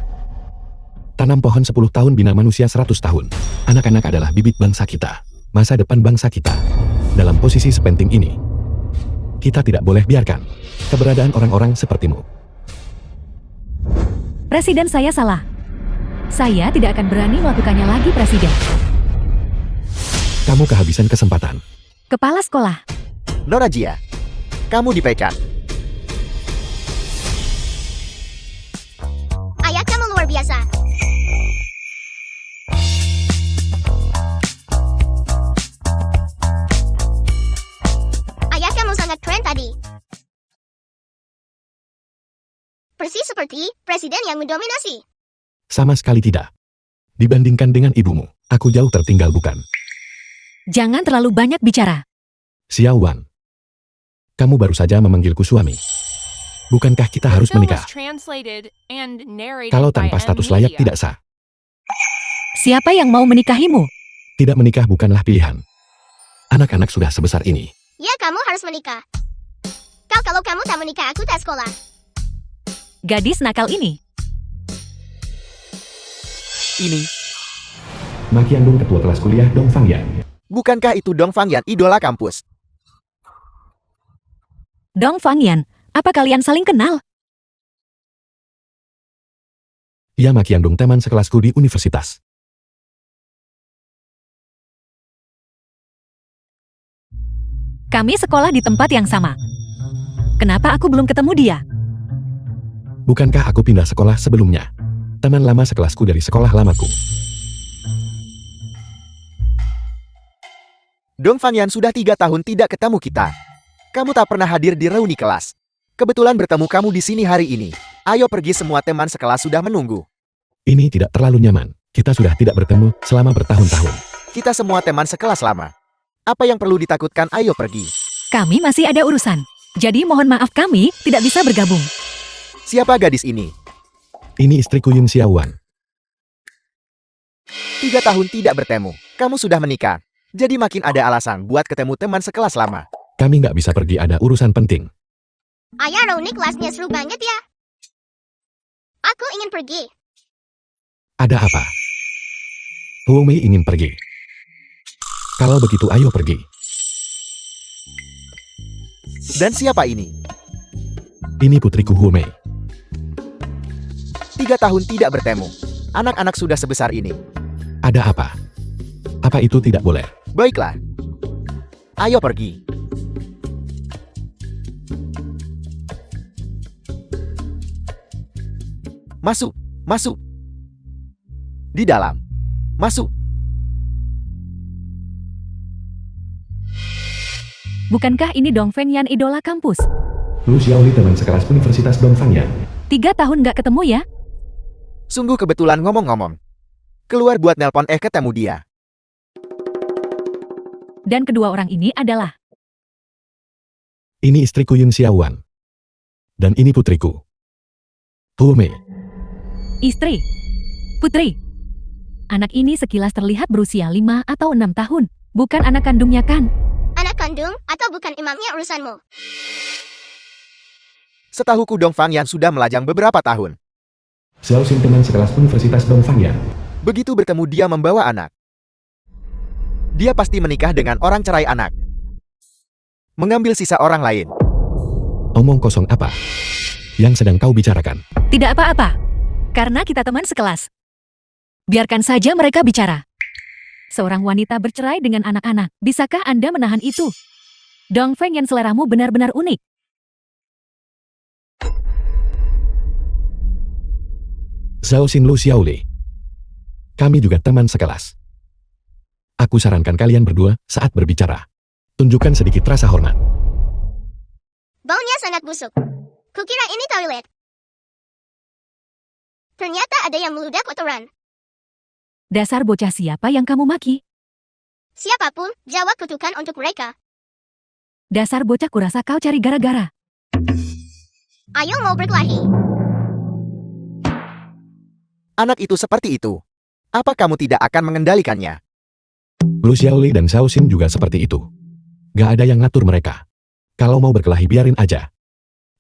tanam pohon 10 tahun bina manusia 100 tahun. Anak-anak adalah bibit bangsa kita, masa depan bangsa kita. Dalam posisi sepenting ini, kita tidak boleh biarkan keberadaan orang-orang sepertimu. Presiden saya salah. Saya tidak akan berani melakukannya lagi, Presiden. Kamu kehabisan kesempatan. Kepala sekolah. Nona Jia, kamu dipecat. Ayah kamu luar biasa. Ayah kamu sangat keren tadi. Persis seperti presiden yang mendominasi. Sama sekali tidak. Dibandingkan dengan ibumu, aku jauh tertinggal bukan? Jangan terlalu banyak bicara. Xiao Wan, kamu baru saja memanggilku suami. Bukankah kita harus Film menikah? was translated and narrated Kalau by tanpa M. status layak Media. tidak sah. Siapa yang mau menikahimu? Tidak menikah bukanlah pilihan. Anak-anak sudah sebesar ini. Ya kamu harus menikah. Kalau kamu tak menikah aku tak sekolah. Gadis nakal ini. Ini Ma Qiangdong, ketua kelas kuliah Dongfang Yan. Bukankah itu Dongfang Yan, idola kampus? Dongfang Yan, apa kalian saling kenal? Ya, Ma Qiangdong, teman sekelasku di universitas. Kami sekolah di tempat yang sama. Kenapa aku belum ketemu dia? Bukankah aku pindah sekolah sebelumnya? Teman lama sekelasku dari sekolah lamaku. Dongfang Yan, sudah 3 tahun tidak ketemu kita. Kamu tak pernah hadir di reuni kelas. Kebetulan bertemu kamu di sini hari ini. Ayo pergi, semua teman sekelas sudah menunggu. Ini tidak terlalu nyaman. Kita sudah tidak bertemu selama bertahun-tahun. Kita semua teman sekelas lama. Apa yang perlu ditakutkan? Ayo pergi. Kami masih ada urusan. Jadi mohon maaf kami tidak bisa bergabung. Siapa gadis ini? Ini istriku Yun Xiaowan. 3 tahun tidak bertemu. Kamu sudah menikah. Jadi makin ada alasan buat ketemu teman sekelas lama. Kami nggak bisa pergi, ada urusan penting. Ayah, reuni kelasnya seru banget ya. Aku ingin pergi. Ada apa? Huo Mei ingin pergi. Kalau begitu ayo pergi. Dan siapa ini? Ini putriku Huo Mei. 3 tahun tidak bertemu. Anak-anak sudah sebesar ini. Ada apa? Apa itu tidak boleh? Baiklah. Ayo pergi. Masuk, masuk. Di dalam. Masuk. Bukankah ini Dongfeng Yan, idola kampus? Lu Xiaoli, teman sekelas Universitas Dongfang Yan. 3 tahun nggak ketemu ya? Sungguh kebetulan ngomong-ngomong. Keluar buat nelpon ketemu dia. Dan kedua orang ini adalah... Ini istriku Yun Xiaowan. Dan ini putriku, Huo Mei. Istri. Putri. Anak ini sekilas terlihat berusia 5 atau 6 tahun. Bukan anak kandungnya kan? Anak kandung atau bukan imamnya urusanmu. Setahuku Dongfang Yan sudah melajang beberapa tahun. Xiao Xin, teman sekelas Universitas Dongfang Yan. Begitu bertemu dia membawa anak. Dia pasti menikah dengan orang cerai anak. Mengambil sisa orang lain. Omong kosong apa yang sedang kau bicarakan? Tidak apa-apa. Karena kita teman sekelas. Biarkan saja mereka bicara. Seorang wanita bercerai dengan anak-anak. Bisakah Anda menahan itu? Dongfeng Yan, seleramu benar-benar unik. Xiao Xin, Lu Xiaoli. Kami juga teman sekelas. Aku sarankan kalian berdua saat berbicara, tunjukkan sedikit rasa hormat. Baunya sangat busuk. Kukira ini toilet. Ternyata ada yang meludah kotoran. Dasar bocah, siapa yang kamu maki? Siapapun, jawab kutukan untuk mereka. Dasar bocah, kurasa kau cari gara-gara. Ayo mau berkelahi. Anak itu seperti itu. Apa kamu tidak akan mengendalikannya? Lu Xiaoli dan Xiao Xin juga seperti itu. Gak ada yang ngatur mereka. Kalau mau berkelahi biarin aja.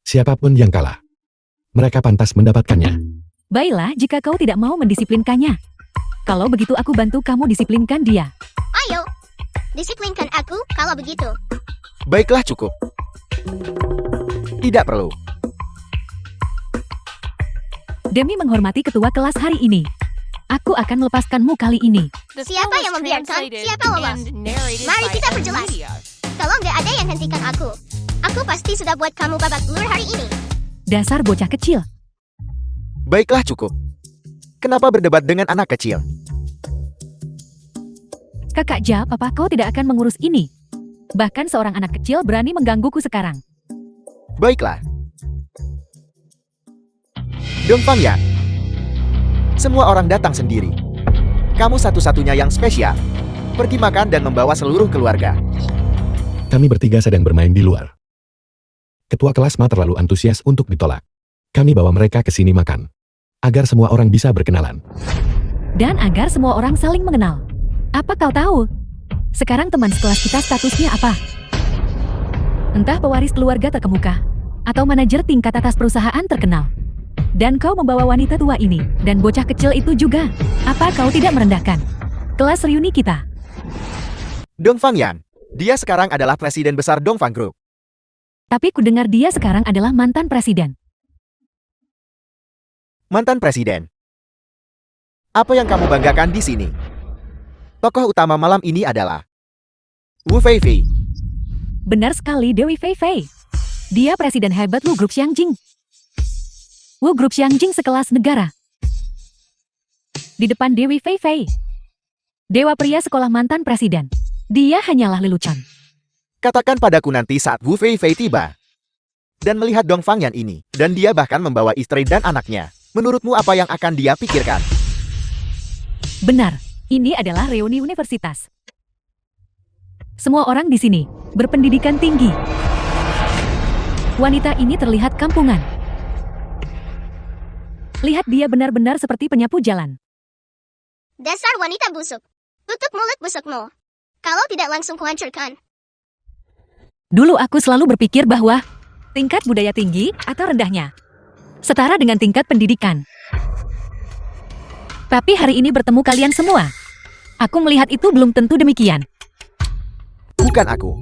Siapapun yang kalah, mereka pantas mendapatkannya. Baiklah, jika kau tidak mau mendisiplinkannya. Kalau begitu aku bantu kamu disiplinkan dia. Ayo. Disiplinkan aku kalau begitu. Baiklah, cukup. Tidak perlu. Demi menghormati ketua kelas hari ini, aku akan melepaskanmu kali ini. The Siapa film yang was membiarkan? translated Siapa lolos? and narrated Mari by kita perjelas. Media. Kalau nggak ada yang hentikan aku. Aku pasti sudah buat kamu babak belur hari ini. Dasar bocah kecil. Baiklah, cukup. Kenapa berdebat dengan anak kecil? Kakak Ja, papa kau tidak akan mengurus ini. Bahkan seorang anak kecil berani menggangguku sekarang. Baiklah. Dongfang Yan. Semua orang datang sendiri. Kamu satu-satunya yang spesial. Pergi makan dan membawa seluruh keluarga. Kami bertiga sedang bermain di luar. Ketua kelas Ma terlalu antusias untuk ditolak. Kami bawa mereka ke sini makan, agar semua orang bisa berkenalan. Dan agar semua orang saling mengenal. Apa kau tahu? Sekarang teman sekelas kita statusnya apa? Entah pewaris keluarga terkemuka, atau manajer tingkat atas perusahaan terkenal. Dan kau membawa wanita tua ini, dan bocah kecil itu juga. Apa kau tidak merendahkan? Kelas reuni kita. Dongfang Yan. Dia sekarang adalah presiden besar Dongfang Group. Tapi ku dengar dia sekarang adalah mantan presiden. Mantan presiden. Apa yang kamu banggakan di sini? Tokoh utama malam ini adalah Wu Feifei. Benar sekali Dewi Feifei. Dia presiden hebat Wu Group Xiangjing. Wu Group Xiangjing sekelas negara. Di depan Dewi Feifei. Dewa pria sekolah mantan presiden. Dia hanyalah lelucon. Katakan padaku nanti saat Wu Feifei tiba. Dan melihat Dongfang Yan ini. Dan dia bahkan membawa istri dan anaknya. Menurutmu apa yang akan dia pikirkan? Benar, ini adalah reuni universitas. Semua orang di sini berpendidikan tinggi. Wanita ini terlihat kampungan. Lihat dia benar-benar seperti penyapu jalan. Dasar wanita busuk. Tutup mulut busukmu. Kalau tidak langsung kuhancurkan. Dulu aku selalu berpikir bahwa tingkat budaya tinggi atau rendahnya setara dengan tingkat pendidikan. Tapi hari ini bertemu kalian semua. Aku melihat itu belum tentu demikian. Bukan aku.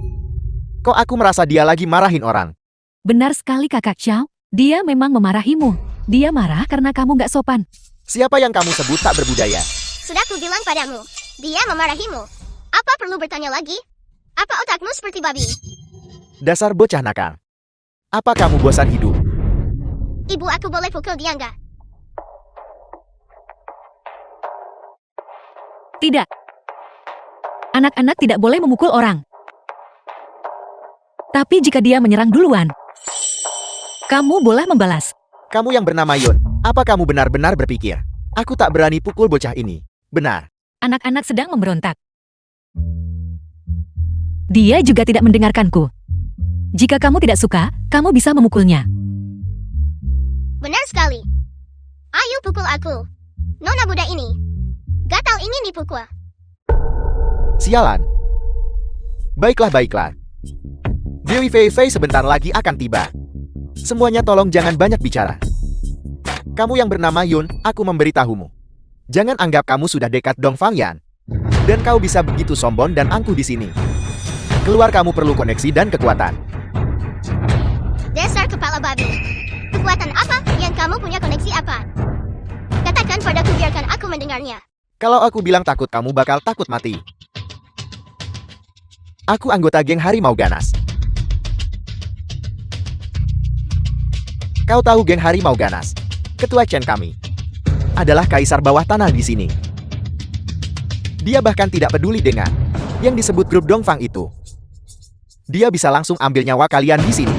Kok aku merasa dia lagi marahin orang? Benar sekali kakak Xiao. Dia memang memarahimu. Dia marah karena kamu gak sopan. Siapa yang kamu sebut tak berbudaya? Sudah ku bilang padamu. Dia memarahimu. Apa perlu bertanya lagi? Apa otakmu seperti babi? Dasar bocah nakal. Apa kamu bosan hidup? Ibu aku boleh pukul dia nggak? Tidak. Anak-anak tidak boleh memukul orang. Tapi jika dia menyerang duluan, kamu boleh membalas. Kamu yang bernama Yun, apa kamu benar-benar berpikir? Aku tak berani pukul bocah ini. Benar. Anak-anak sedang memberontak. Dia juga tidak mendengarkanku. Jika kamu tidak suka, kamu bisa memukulnya. Benar sekali. Ayo pukul aku. Nona muda ini. Gatal ingin dipukul. Sialan. Baiklah. Dewi Feifei sebentar lagi akan tiba. Semuanya tolong jangan banyak bicara. Kamu yang bernama Yun, aku memberitahumu. Jangan anggap kamu sudah dekat Dongfang Yan. Dan kau bisa begitu sombong dan angkuh di sini. Keluar kamu perlu koneksi dan kekuatan. Dasar kepala babi. Kekuatan apa yang kamu punya koneksi apa? Katakan padaku biarkan aku mendengarnya. Kalau aku bilang takut kamu bakal takut mati. Aku anggota geng Harimau Ganas. Kau tahu geng Harimau Ganas? Ketua Chen kami adalah kaisar bawah tanah di sini. Dia bahkan tidak peduli dengan yang disebut grup Dongfang itu. Dia bisa langsung ambil nyawa kalian di sini.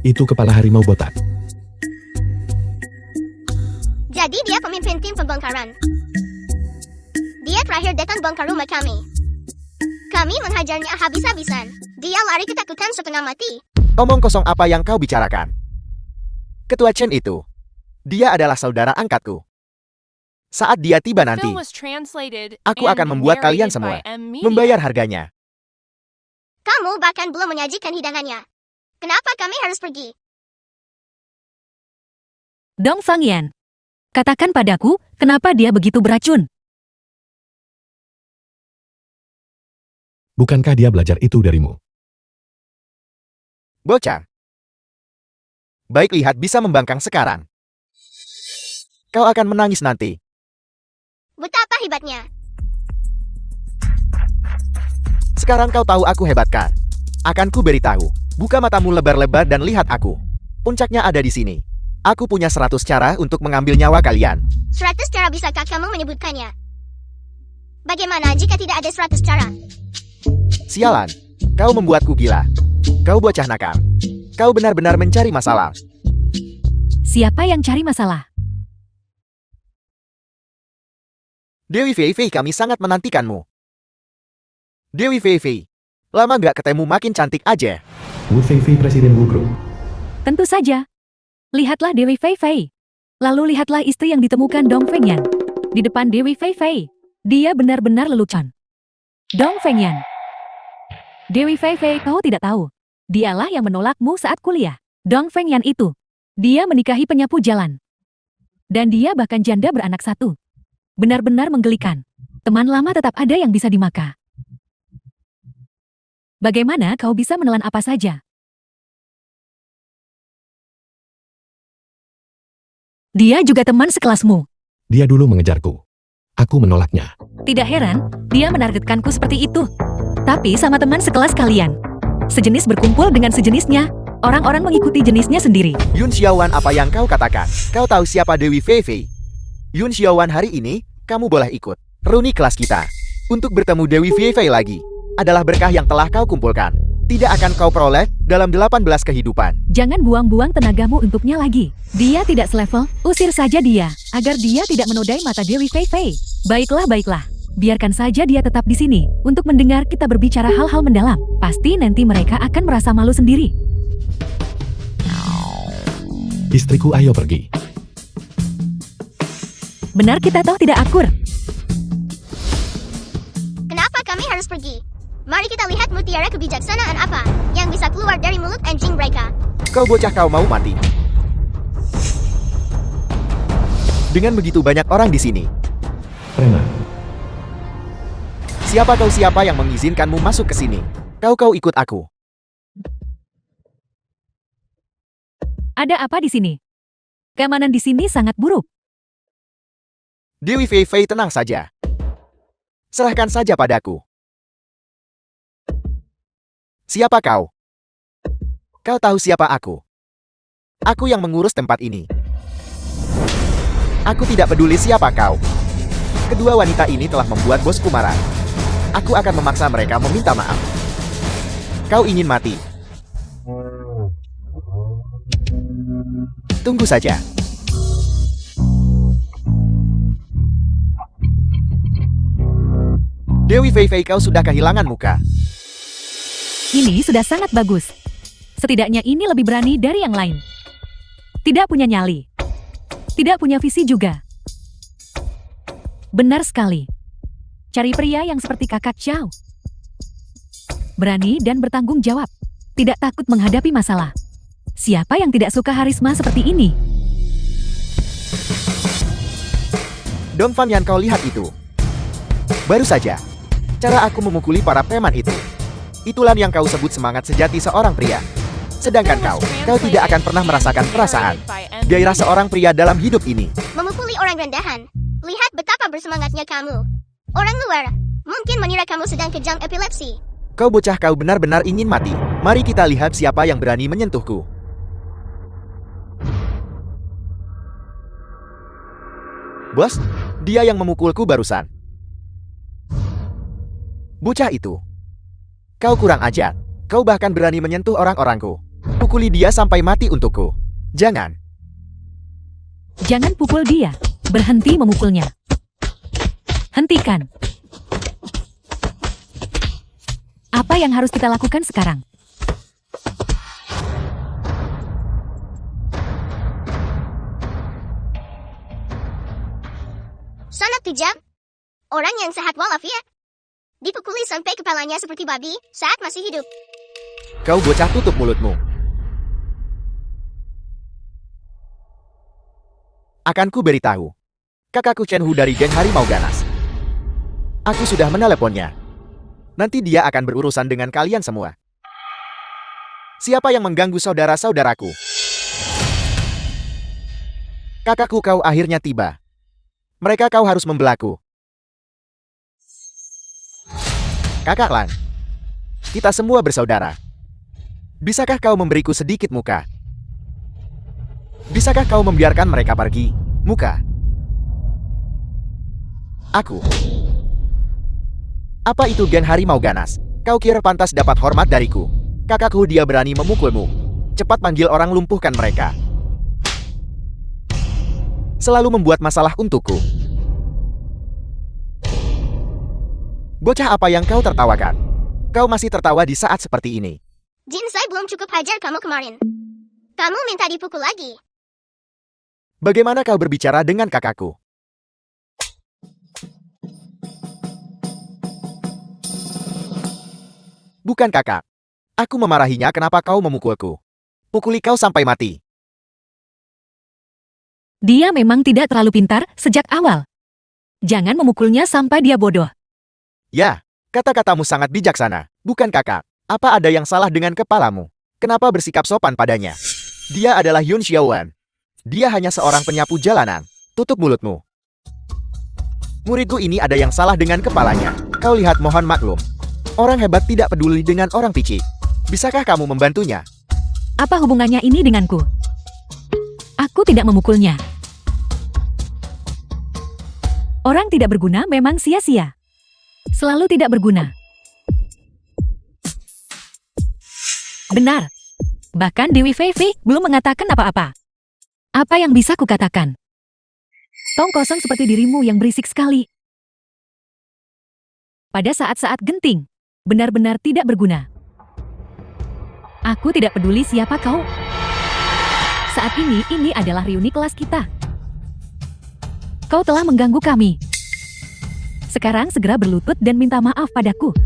Itu kepala harimau botak. Jadi dia pemimpin tim pembongkaran. Dia terakhir datang bongkar rumah kami. Kami menghajarnya habis-habisan. Dia lari ketakutan setengah mati. Omong kosong apa yang kau bicarakan? Ketua Chen itu, dia adalah saudara angkatku. Saat dia tiba The nanti, film was translated aku akan and membuat kalian narrated semua by M. Media. membayar harganya. Kamu bahkan belum menyajikan hidangannya. Kenapa kami harus pergi? Dongfang Yan. Katakan padaku, kenapa dia begitu beracun? Bukankah dia belajar itu darimu? Bocah. Baik lihat bisa membangkang sekarang. Kau akan menangis nanti. Betapa hebatnya. Sekarang kau tahu aku hebat kan? Akan ku beritahu. Buka matamu lebar-lebar dan lihat aku. Puncaknya ada di sini. Aku punya 100 cara untuk mengambil nyawa kalian. 100 cara bisakah kamu menyebutkannya? Bagaimana jika tidak ada 100 cara? Sialan. Kau membuatku gila. Kau bocah nakal. Kau benar-benar mencari masalah. Siapa yang cari masalah? Dewi Feifei, kami sangat menantikanmu. Dewi Feifei. Lama gak ketemu makin cantik aja. Wu Feifei Presiden Wu Group. Tentu saja. Lihatlah Dewi Feifei. Lalu lihatlah istri yang ditemukan Dong Fengyan. Di depan Dewi Feifei. Dia benar-benar lelucon. Dong Fengyan. Dewi Feifei, kau tidak tahu. Dialah yang menolakmu saat kuliah. Dong Fengyan itu. Dia menikahi penyapu jalan. Dan dia bahkan janda beranak satu. Benar-benar menggelikan. Teman lama tetap ada yang bisa dimaka. Bagaimana kau bisa menelan apa saja? Dia juga teman sekelasmu. Dia dulu mengejarku. Aku menolaknya. Tidak heran, dia menargetkanku seperti itu. Tapi sama teman sekelas kalian. Sejenis berkumpul dengan sejenisnya. Orang-orang mengikuti jenisnya sendiri. Yun Xiaowan, apa yang kau katakan? Kau tahu siapa Dewi Fei Fei? Yun Xiaowan, hari ini, kamu boleh ikut reuni kelas kita. Untuk bertemu Dewi Fei Fei lagi, adalah berkah yang telah kau kumpulkan. Tidak akan kau peroleh dalam 18 kehidupan. Jangan buang-buang tenagamu untuknya lagi. Dia tidak selevel, usir saja dia, agar dia tidak menodai mata Dewi Fei Fei. Baiklah. Biarkan saja dia tetap di sini, untuk mendengar kita berbicara hal-hal mendalam. Pasti nanti mereka akan merasa malu sendiri. Istriku, ayo pergi. Benar kita toh tidak akur. Kenapa kami harus pergi? Mari kita lihat mutiara kebijaksanaan apa yang bisa keluar dari mulut anjing mereka. Kau bocah, kau mau mati. Dengan begitu banyak orang di sini, Preman. siapa yang mengizinkanmu masuk ke sini? Kau ikut aku. Ada apa di sini? Keamanan di sini sangat buruk. Dewi Fei Fei, tenang saja. Serahkan saja padaku. Siapa kau? Kau tahu siapa aku? Aku yang mengurus tempat ini. Aku tidak peduli siapa kau. Kedua wanita ini telah membuat bosku marah. Aku akan memaksa mereka meminta maaf. Kau ingin mati? Tunggu saja. Dewi Fei Fei, kau sudah kehilangan muka. Ini sudah sangat bagus. Setidaknya ini lebih berani dari yang lain. Tidak punya nyali. Tidak punya visi juga. Benar sekali. Cari pria yang seperti kakak Chow. Berani dan bertanggung jawab. Tidak takut menghadapi masalah. Siapa yang tidak suka harisma seperti ini? Dong Fan yang kau lihat itu. Baru saja. Cara aku memukuli para preman itu. Itulah yang kau sebut semangat sejati seorang pria. Sedangkan kau tidak akan pernah merasakan perasaan gairah seorang pria dalam hidup ini. Memukuli orang rendahan. Lihat betapa bersemangatnya kamu. Orang luar mungkin mengira kamu sedang kejang epilepsi. Kau bocah, kau benar-benar ingin mati. Mari kita lihat siapa yang berani menyentuhku. Bos, dia yang memukulku barusan. Bocah itu. Kau kurang ajar. Kau bahkan berani menyentuh orang-orangku. Pukuli dia sampai mati untukku. Jangan. Jangan pukul dia. Berhenti memukulnya. Hentikan. Apa yang harus kita lakukan sekarang? Sangat kejam. Orang yang sehat walafiat. Dipukuli sampai kepalanya seperti babi saat masih hidup. Kau bocah, tutup mulutmu. Akan ku beritahu. Kakakku Chen Hu dari geng Harimau Ganas. Aku sudah meneleponnya. Nanti dia akan berurusan dengan kalian semua. Siapa yang mengganggu saudara-saudaraku? Kakakku, kau akhirnya tiba. Mereka kau harus membelaku. Kakak Lang, kita semua bersaudara. Bisakah kau memberiku sedikit muka? Bisakah kau membiarkan mereka pergi? Muka. Aku. Apa itu geng Harimau Ganas? Kau kira pantas dapat hormat dariku? Kakakku, dia berani memukulmu. Cepat panggil orang, lumpuhkan mereka. Selalu membuat masalah untukku. Bocah, apa yang kau tertawakan? Kau masih tertawa di saat seperti ini. Jinsai belum cukup hajar kamu kemarin. Kamu minta dipukul lagi. Bagaimana kau berbicara dengan kakakku? Bukan kakak. Aku memarahinya, kenapa kau memukulku. Pukuli kau sampai mati. Dia memang tidak terlalu pintar sejak awal. Jangan memukulnya sampai dia bodoh. Ya, kata-katamu sangat bijaksana, bukan kakak? Apa ada yang salah dengan kepalamu? Kenapa bersikap sopan padanya? Dia adalah Yun Xiaowan. Dia hanya seorang penyapu jalanan. Tutup mulutmu. Muridku ini ada yang salah dengan kepalanya. Kau lihat, mohon maklum. Orang hebat tidak peduli dengan orang picik. Bisakah kamu membantunya? Apa hubungannya ini denganku? Aku tidak memukulnya. Orang tidak berguna memang sia-sia. Selalu tidak berguna. Benar. Bahkan Dewi Fei Fei belum mengatakan apa-apa. Apa yang bisa kukatakan? Tong kosong seperti dirimu yang berisik sekali. Pada saat-saat genting, benar-benar tidak berguna. Aku tidak peduli siapa kau. Saat ini adalah reuni kelas kita. Kau telah mengganggu kami. Sekarang segera berlutut dan minta maaf padaku.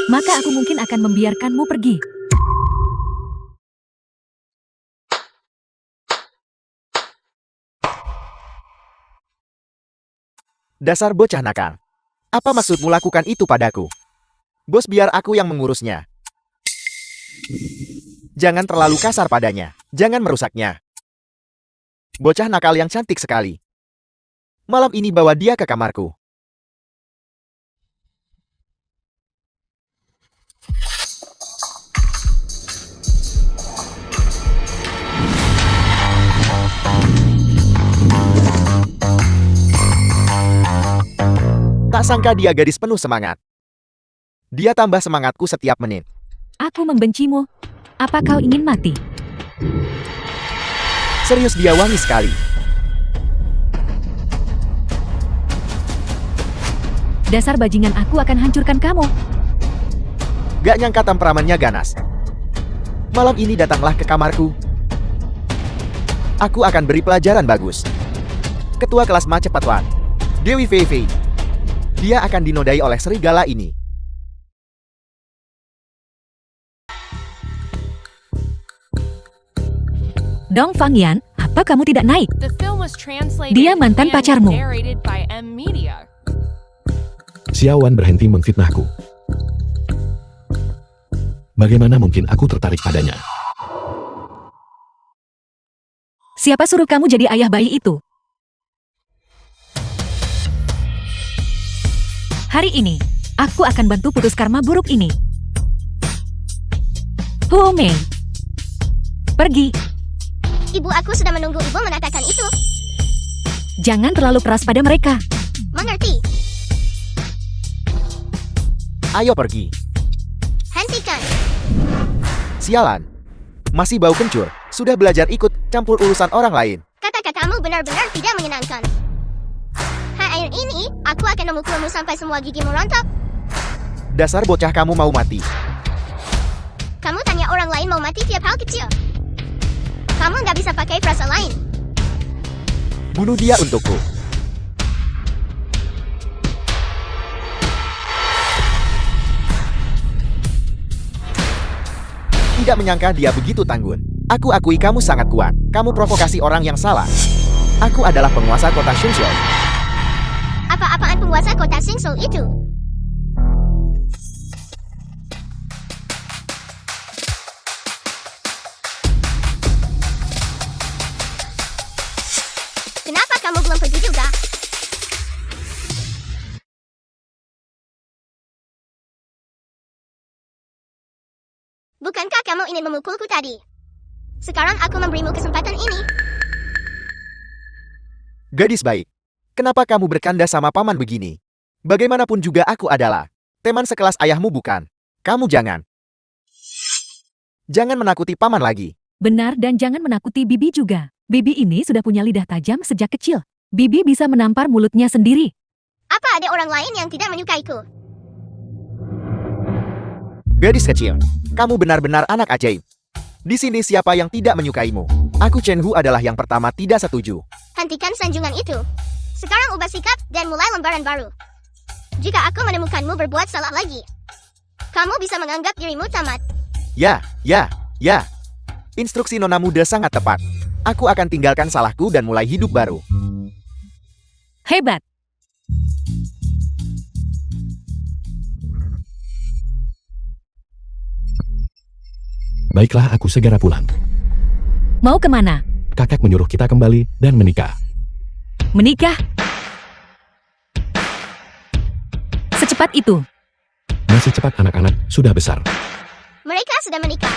Maka aku mungkin akan membiarkanmu pergi. Dasar bocah nakal. Apa maksudmu lakukan itu padaku? Bos, biar aku yang mengurusnya. Jangan terlalu kasar padanya. Jangan merusaknya. Bocah nakal yang cantik sekali. Malam ini bawa dia ke kamarku. Tak sangka dia gadis penuh semangat. Dia tambah semangatku setiap menit. Aku membencimu. Apa kau ingin mati? Serius, dia wangi sekali. Dasar bajingan, aku akan hancurkan kamu. Gak nyangka temperamennya ganas. Malam ini datanglah ke kamarku. Aku akan beri pelajaran bagus. Ketua kelas Ma cepatlah. Dewi Fei Fei. Dia akan dinodai oleh serigala ini. Dong Fangyan, apa kamu tidak naik? The film was translated Dia mantan and pacarmu. narrated by M Media. Xiaowan berhenti memfitnahku. Bagaimana mungkin aku tertarik padanya? Siapa suruh kamu jadi ayah bayi itu? Hari ini, aku akan bantu putus karma buruk ini. Huo Mei. Pergi. Ibu aku sudah menunggu ibu mengatakan itu. Jangan terlalu keras pada mereka. Mengerti? Ayo pergi. Hentikan. Sialan. Masih bau kencur. Sudah belajar ikut campur urusan orang lain. Kata-katamu benar-benar tidak menyenangkan. Hari ini, aku akan memukulmu sampai semua gigimu rontok. Dasar bocah, kamu mau mati. Kamu tanya orang lain mau mati tiap hal kecil. Kamu nggak bisa pakai frasa lain. Bunuh dia untukku. Tidak menyangka dia begitu tangguh. Aku akui kamu sangat kuat. Kamu provokasi orang yang salah. Aku adalah penguasa kota Shenzhou. Apa-apaan penguasa kota Shenzhou itu? Kenapa kamu belum pergi juga? Bukankah kamu ingin memukulku tadi? Sekarang aku memberimu kesempatan ini. Gadis baik. Kenapa kamu bercanda sama paman begini? Bagaimanapun juga aku adalah teman sekelas ayahmu, bukan? Kamu jangan menakuti paman lagi. Benar, dan jangan menakuti Bibi juga. Bibi ini sudah punya lidah tajam sejak kecil. Bibi bisa menampar mulutnya sendiri. Apa ada orang lain yang tidak menyukaiku? Gadis kecil, kamu benar-benar anak ajaib. Di sini siapa yang tidak menyukaimu? Aku Chen Hu adalah yang pertama tidak setuju. Hentikan sanjungan itu. Sekarang ubah sikap dan mulai lembaran baru. Jika aku menemukanmu berbuat salah lagi, kamu bisa menganggap dirimu tamat. Ya. Instruksi nona muda sangat tepat. Aku akan tinggalkan salahku dan mulai hidup baru. Hebat. Baiklah, aku segera pulang. Mau kemana? Kakak menyuruh kita kembali dan menikah. Menikah? Secepat itu? Masih cepat, anak-anak sudah besar. Mereka sudah menikah.